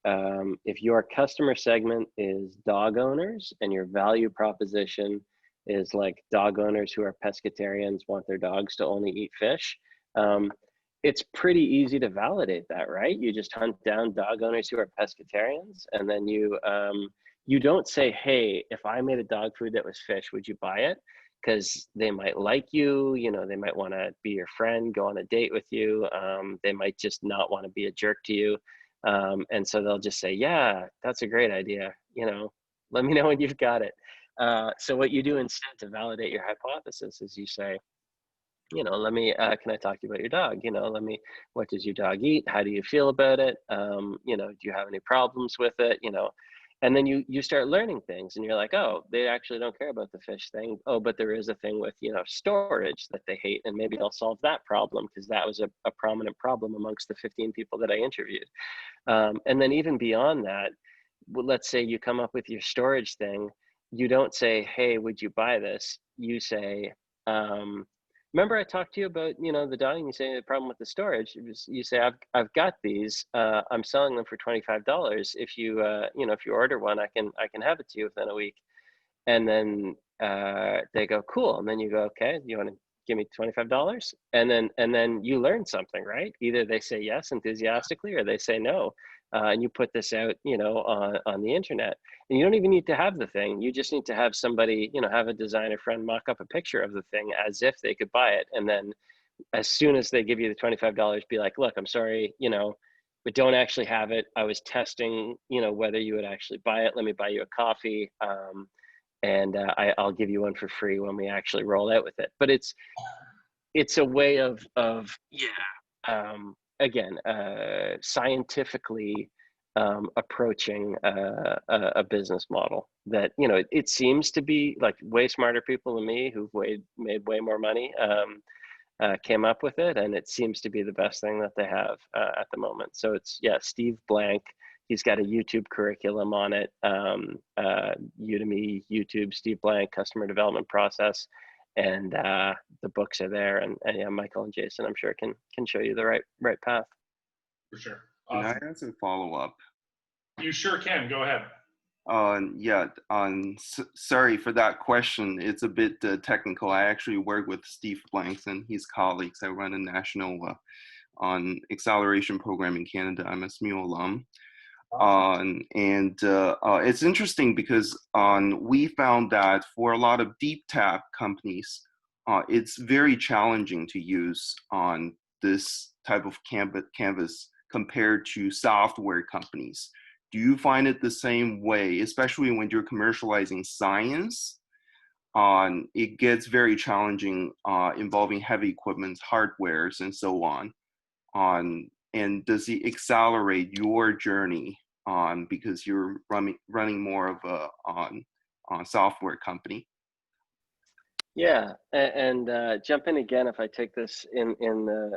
if your customer segment is dog owners and your value proposition is like dog owners who are pescatarians, want their dogs to only eat fish, it's pretty easy to validate that, right? You just hunt down dog owners who are pescatarians, and then you don't say, hey, if I made a dog food that was fish, would you buy it? Because they might like you, they might want to be your friend, go on a date with you. They might just not want to be a jerk to you. And so they'll just say, yeah, that's a great idea. Let me know when you've got it. So what you do instead to validate your hypothesis is you say, let me, can I talk to you about your dog? What does your dog eat? How do you feel about it? Do you have any problems with it? And then you start learning things and you're like, oh, they actually don't care about the fish thing. Oh, but there is a thing with, storage that they hate, and maybe they'll solve that problem because that was a prominent problem amongst the 15 people that I interviewed. And then even beyond that, let's say you come up with your storage thing. You don't say, hey, would you buy this? You say, remember I talked to you about, the dog, and you say the problem with the storage. You say, I've got these, I'm selling them for $25. If you, if you order one, I can have it to you within a week. And then they go, cool. And then you go, okay, you want to give me $25? And then you learn something, right? Either they say yes enthusiastically, or they say no. And you put this out, on the internet. And you don't even need to have the thing. You just need to have somebody, have a designer friend mock up a picture of the thing as if they could buy it. And then as soon as they give you the $25, be like, look, I'm sorry, but don't actually have it. I was testing, whether you would actually buy it. Let me buy you a coffee. And I'll give you one for free when we actually roll out with it. But it's a way of again, scientifically approaching a business model that, it seems to be like way smarter people than me who've made way more money came up with it. And it seems to be the best thing that they have at the moment. So it's, Steve Blank. He's got a YouTube curriculum on it, Udemy, YouTube, Steve Blank, customer development process. and the books are there, and yeah, Michael and Jason, I'm sure can show you the right path. For sure. Can Awesome. I ask a follow-up? You sure can. Go ahead. Yeah, sorry for that question. It's a bit technical. I actually work with Steve Blanks and his colleagues. I run a national on acceleration program in Canada. I'm a SMU alum. It's interesting because we found that for a lot of deep tech companies, it's very challenging to use on this type of canvas compared to software companies. Do you find it the same way, especially when you're commercializing science? It gets very challenging involving heavy equipment, hardwares, and so on. And does it accelerate your journey because you're running more of a on software company? Yeah, and jump in again if I take this in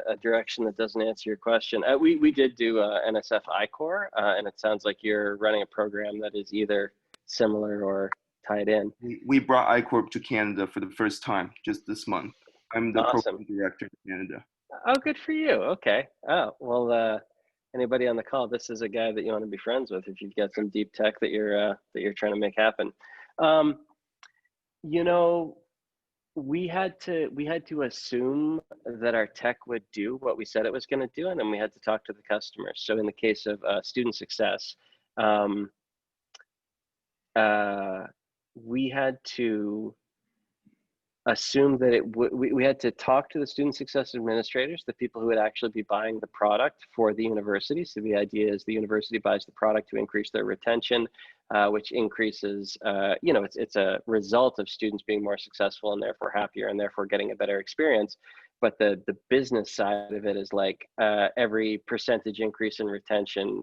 a direction that doesn't answer your question. We did do NSF I-Core, and it sounds like you're running a program that is either similar or tied in. We brought I-Corp to Canada for the first time just this month. I'm the Awesome. program director in Canada. Oh, good for you. Okay. Oh, well, anybody on the call, this is a guy that you want to be friends with if you've got some deep tech that you're trying to make happen. You know, we had to assume that our tech would do what we said it was going to do, and then we had to talk to the customers. So in the case of student success, we had to assume that we had to talk to the student success administrators, the people who would actually be buying the product for the university. So the idea is the university buys the product to increase their retention, which increases, it's a result of students being more successful and therefore happier and therefore getting a better experience. But the business side of it is like every percentage increase in retention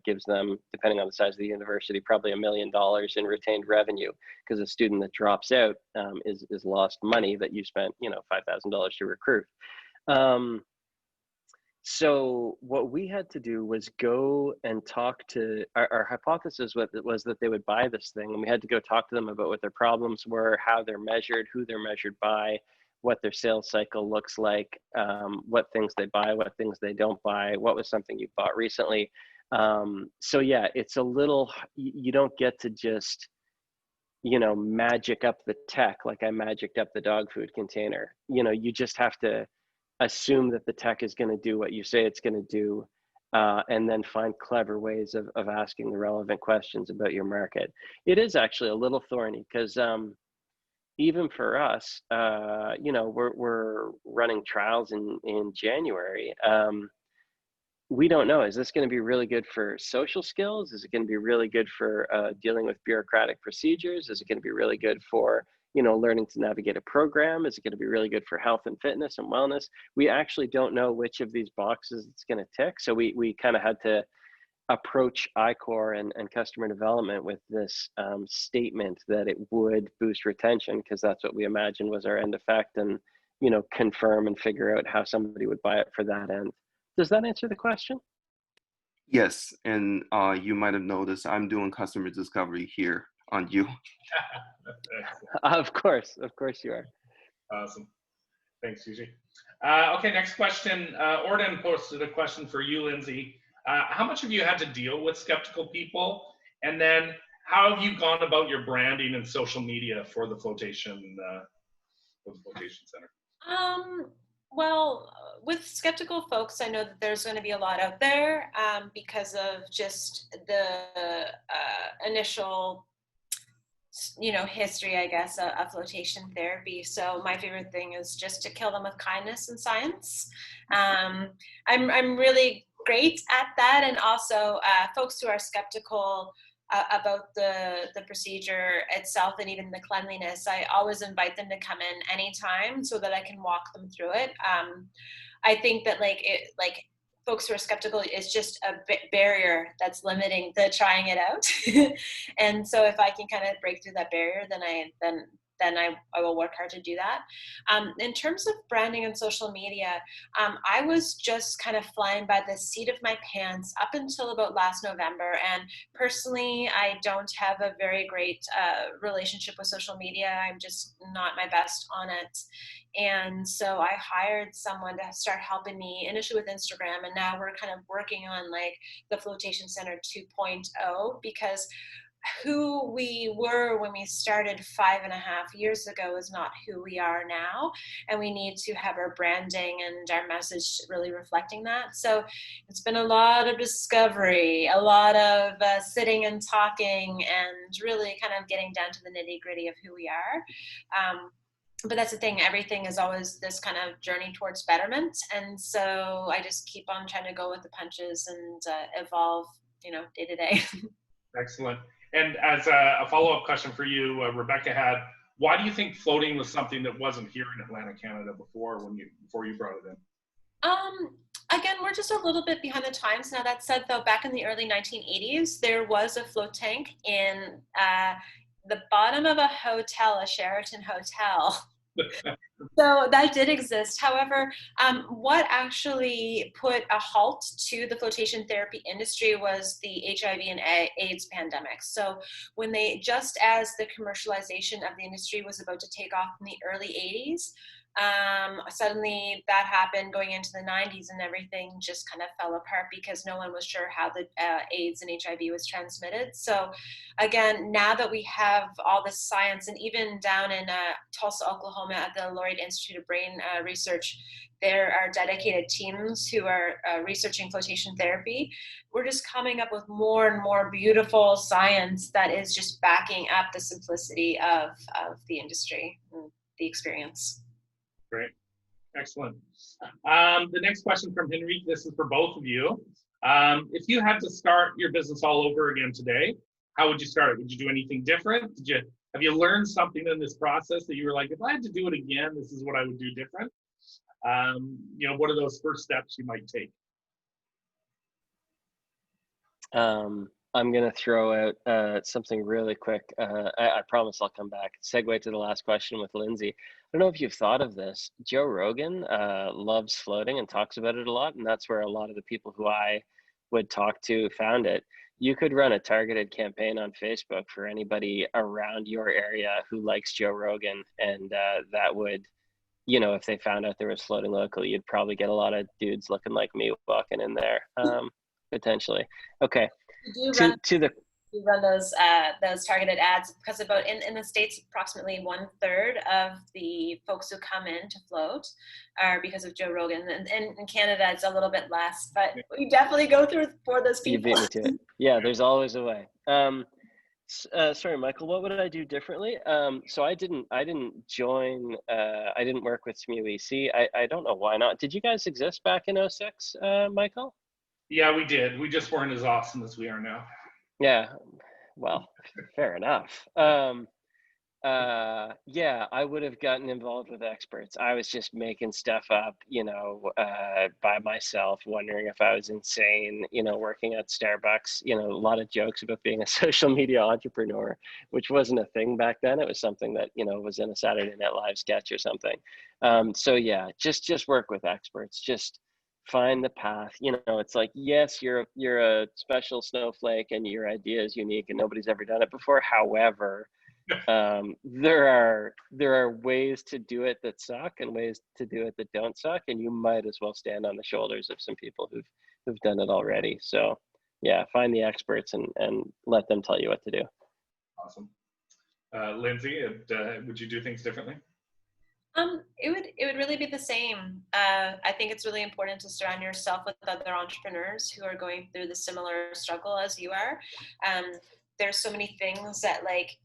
gives them, depending on the size of the university, probably $1 million in retained revenue, because a student that drops out is lost money that you spent, $5,000 to recruit. So what we had to do was go and talk to, our hypothesis was that they would buy this thing, and we had to go talk to them about what their problems were, how they're measured, who they're measured by, what their sales cycle looks like, what things they buy, what things they don't buy, what was something you bought recently. So yeah, it's a little, you don't get to just, magic up the tech like I magicked up the dog food container. You just have to assume that the tech is going to do what you say it's going to do, and then find clever ways of asking the relevant questions about your market. It is actually a little thorny because even for us, we're running trials in January. We don't know, is this going to be really good for social skills? Is it going to be really good for dealing with bureaucratic procedures? Is it going to be really good for, learning to navigate a program? Is it going to be really good for health and fitness and wellness? We actually don't know which of these boxes it's going to tick. So we kind of had to approach I-Core and customer development with this statement that it would boost retention, because that's what we imagined was our end effect, and confirm and figure out how somebody would buy it for that end. Does that answer the question? Yes, and you might have noticed I'm doing customer discovery here on you. Of course you are. Awesome. Thanks, Gigi. Okay, next question. Orden posted a question for you, Lindsay. How much have you had to deal with skeptical people? And then how have you gone about your branding and social media for the Flotation Center? Well, with skeptical folks, I know that there's going to be a lot out there because of just the initial, history, I guess, of flotation therapy. So my favorite thing is just to kill them with kindness and science. I'm really great at that, and also folks who are skeptical about the procedure itself and even the cleanliness, I always invite them to come in anytime so that I can walk them through it. I think that folks who are skeptical is just a barrier that's limiting the trying it out. And so if I can kind of break through that barrier, then then I will work hard to do that. In terms of branding and social media, I was just kind of flying by the seat of my pants up until about last November. And personally, I don't have a very great relationship with social media. I'm just not my best on it. And so I hired someone to start helping me initially with Instagram. And now we're kind of working on like the Flotation Center 2.0, because who we were when we started 5.5 years ago is not who we are now. And we need to have our branding and our message really reflecting that. So it's been a lot of discovery, a lot of sitting and talking, and really kind of getting down to the nitty gritty of who we are. But that's the thing, everything is always this kind of journey towards betterment. And so I just keep on trying to go with the punches and evolve, day to day. Excellent. And as a follow-up question for you, Rebecca had, why do you think floating was something that wasn't here in Atlantic, Canada before you brought it in? Again, we're just a little bit behind the times. Now, that said, though, back in the early 1980s, there was a float tank in the bottom of a hotel, a Sheraton hotel. So that did exist. However, what actually put a halt to the flotation therapy industry was the HIV and AIDS pandemic. So when just as the commercialization of the industry was about to take off in the early 80s, suddenly that happened going into the 90s, and everything just kind of fell apart because no one was sure how the AIDS and HIV was transmitted. So again, now that we have all this science, and even down in Tulsa, Oklahoma at the Laureate Institute of Brain Research, there are dedicated teams who are researching flotation therapy. We're just coming up with more and more beautiful science that is just backing up the simplicity of the industry and the experience. Great. Excellent. The next question from Henrique, this is for both of you. If you had to start your business all over again today, how would you start it? Would you do anything different? Have you learned something in this process that you were like, if I had to do it again, this is what I would do different? What are those first steps you might take? I'm going to throw out something really quick. I promise I'll come back. Segue to the last question with Lindsay. I don't know if you've thought of this. Joe Rogan loves floating and talks about it a lot, and that's where a lot of the people who I would talk to found it. You could run a targeted campaign on Facebook for anybody around your area who likes Joe Rogan, and that would, if they found out there was floating locally, you'd probably get a lot of dudes looking like me walking in there, potentially. Okay. You run those targeted ads, because about in the States, approximately 1/3 of the folks who come in to float are because of Joe Rogan, and in Canada it's a little bit less, but we definitely go through for those people. You beat me to it. Yeah, there's always a way. Sorry, Michael, what would I do differently? So I didn't join, I didn't work with SMU EC. I don't know why not. Did you guys exist back in 2006, Michael? Yeah, we did. We just weren't as awesome as we are now. Yeah, well, fair enough. Yeah, I would have gotten involved with experts. I was just making stuff up, by myself, wondering if I was insane, working at Starbucks, a lot of jokes about being a social media entrepreneur, which wasn't a thing back then. It was something that, was in a Saturday Night Live sketch or something. So yeah, just work with experts. Just find the path. It's like, yes, you're a special snowflake and your idea is unique and nobody's ever done it before. However, there are ways to do it that suck and ways to do it that don't suck, and you might as well stand on the shoulders of some people who've done it already. So yeah, find the experts and let them tell you what to do. Awesome. Lindsay, would you do things differently? It would really be the same. I think it's really important to surround yourself with other entrepreneurs who are going through the similar struggle as you are. There's so many things that, like,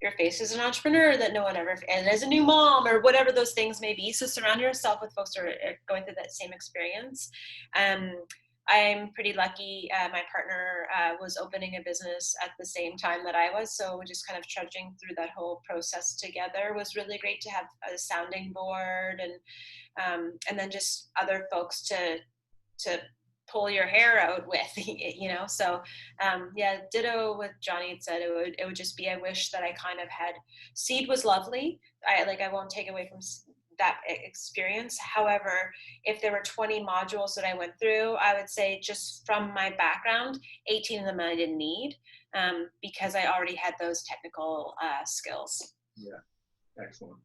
your face as an entrepreneur that no one ever, and as a new mom or whatever those things may be. So surround yourself with folks who are going through that same experience. I'm pretty lucky. My partner was opening a business at the same time that I was. So just kind of trudging through that whole process together was really great to have a sounding board and then just other folks to pull your hair out with, you know? So yeah, ditto with Jonny had said. It would just be, I wish that I kind of had, seed was lovely. I won't take away from that experience. However, if there were 20 modules that I went through, I would say just from my background, 18 of them I didn't need, because I already had those technical skills. Yeah, excellent.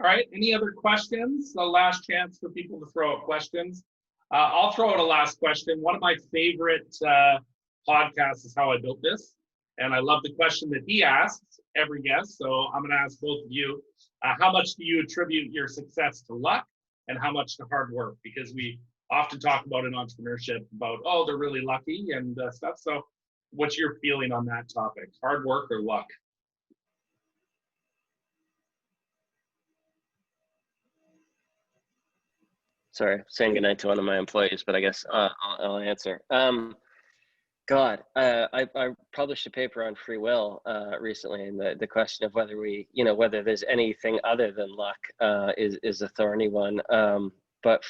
All right, any other questions? The last chance for people to throw out questions. I'll throw out a last question. One of my favorite podcasts is How I Built This. And I love the question that he asks every guest. So I'm going to ask both of you, how much do you attribute your success to luck and how much to hard work? Because we often talk about in entrepreneurship about, oh, they're really lucky and stuff. So what's your feeling on that topic? Hard work or luck? Sorry, saying goodnight to one of my employees, but I guess I'll answer. God, I published a paper on free will recently, and the question of whether whether there's anything other than luck is a thorny one. But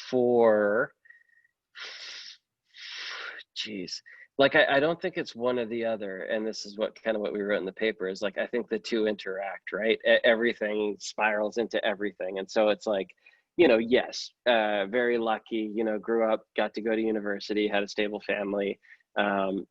I don't think it's one or the other. And this is what we wrote in the paper is like, I think the two interact, right? Everything spirals into everything. And so it's like, yes, very lucky, grew up, got to go to university, had a stable family, happen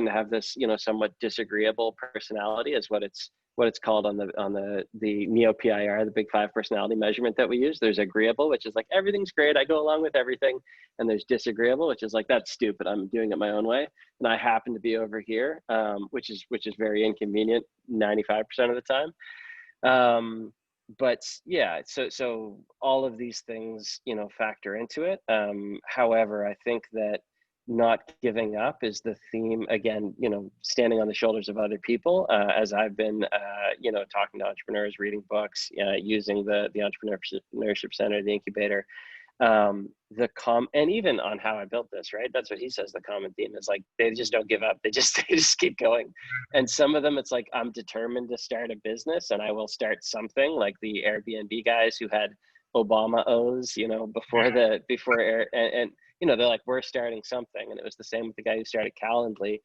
to have this, somewhat disagreeable personality is what it's called on the NEO-PIR, the Big Five personality measurement that we use. There's agreeable, which is like, everything's great, I go along with everything. And there's disagreeable, which is like, that's stupid, I'm doing it my own way. And I happen to be over here, which is very inconvenient 95% of the time. But yeah, so all of these things, factor into it. However, I think that not giving up is the theme again, standing on the shoulders of other people, as I've been, talking to entrepreneurs, reading books, using the Entrepreneurship Center, the incubator, and even on How I Built This, right? That's what he says. The common theme is like, they just don't give up. They just keep going. And some of them, it's like, I'm determined to start a business and I will start something, like the Airbnb guys who had Obama O's, and they're like, we're starting something. And it was the same with the guy who started Calendly.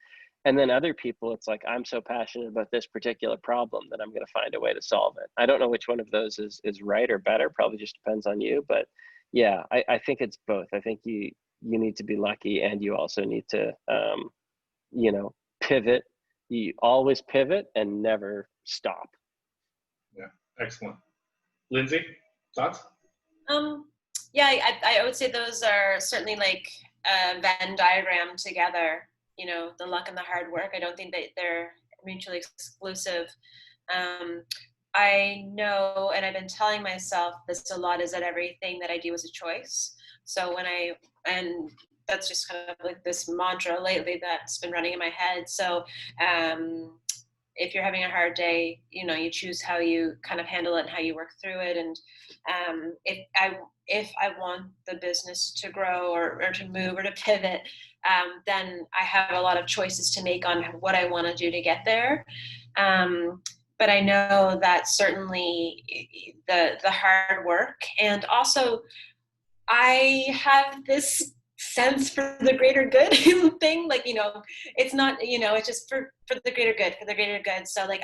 And then other people, it's like, I'm so passionate about this particular problem that I'm going to find a way to solve it. I don't know which one of those is right or better. Probably just depends on you. But yeah, I think it's both. I think you need to be lucky, and you also need to, pivot. You always pivot and never stop. Yeah, excellent. Lindsay, thoughts? Yeah, I would say those are certainly like a Venn diagram together, the luck and the hard work. I don't think that they're mutually exclusive. I know, and I've been telling myself this a lot, is that everything that I do is a choice. So and that's just kind of like this mantra lately that's been running in my head. So if you're having a hard day, you choose how you kind of handle it and how you work through it. And if I want the business to grow or to move or to pivot, then I have a lot of choices to make on what I want to do to get there. But I know that certainly the hard work, and also I have this sense for the greater good thing, like, it's not, it's just for the greater good. So like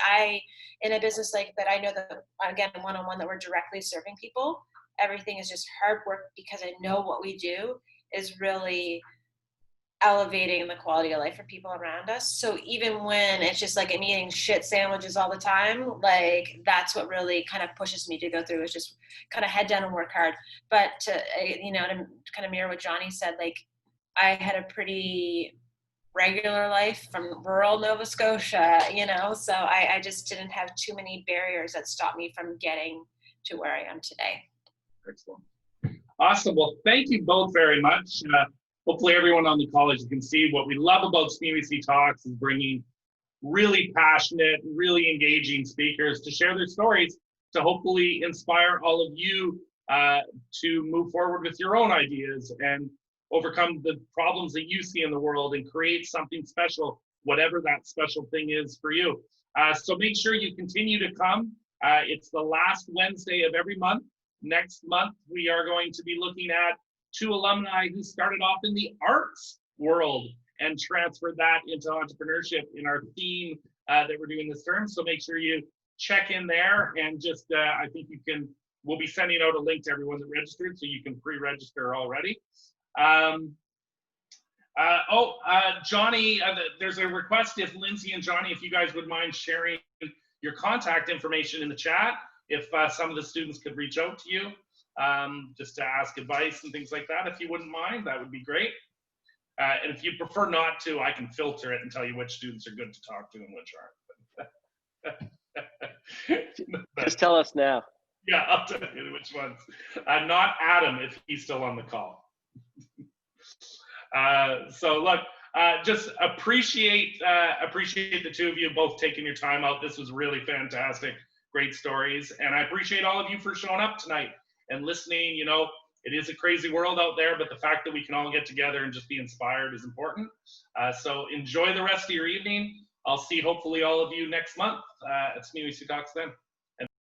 in a business like that, I know that, again, one-on-one, that we're directly serving people, everything is just hard work, because I know what we do is really elevating the quality of life for people around us. So even when it's just like I'm eating shit sandwiches all the time, like that's what really kind of pushes me to go through, is just kind of head down and work hard. But to kind of mirror what Jonny said, like I had a pretty regular life from rural Nova Scotia, so I just didn't have too many barriers that stopped me from getting to where I am today. Excellent. Awesome. Well, thank you both very much. Hopefully everyone on the call, as you can see, what we love about SMUEC Talks is bringing really passionate, really engaging speakers to share their stories, to hopefully inspire all of you to move forward with your own ideas and overcome the problems that you see in the world and create something special, whatever that special thing is for you. So make sure you continue to come. It's the last Wednesday of every month. Next month, we are going to be looking at two alumni who started off in the arts world and transferred that into entrepreneurship in our theme that we're doing this term. So make sure you check in there, and just I think we'll be sending out a link to everyone that registered, so you can pre-register already. Jonny, there's a request if Lindsay and Jonny, if you guys would mind sharing your contact information in the chat, if some of the students could reach out to you just to ask advice and things like that, if you wouldn't mind, that would be great. And if you prefer not to, I can filter it and tell you which students are good to talk to and which aren't. Just tell us now. Yeah, I'll tell you which ones. Not Adam, if he's still on the call. So look, just appreciate the two of you both taking your time out. This was really fantastic, great stories, and I appreciate all of you for showing up tonight and listening. You know, it is a crazy world out there, but the fact that we can all get together and just be inspired is important. So enjoy the rest of your evening. I'll see hopefully all of you next month at SMUEC Talks then.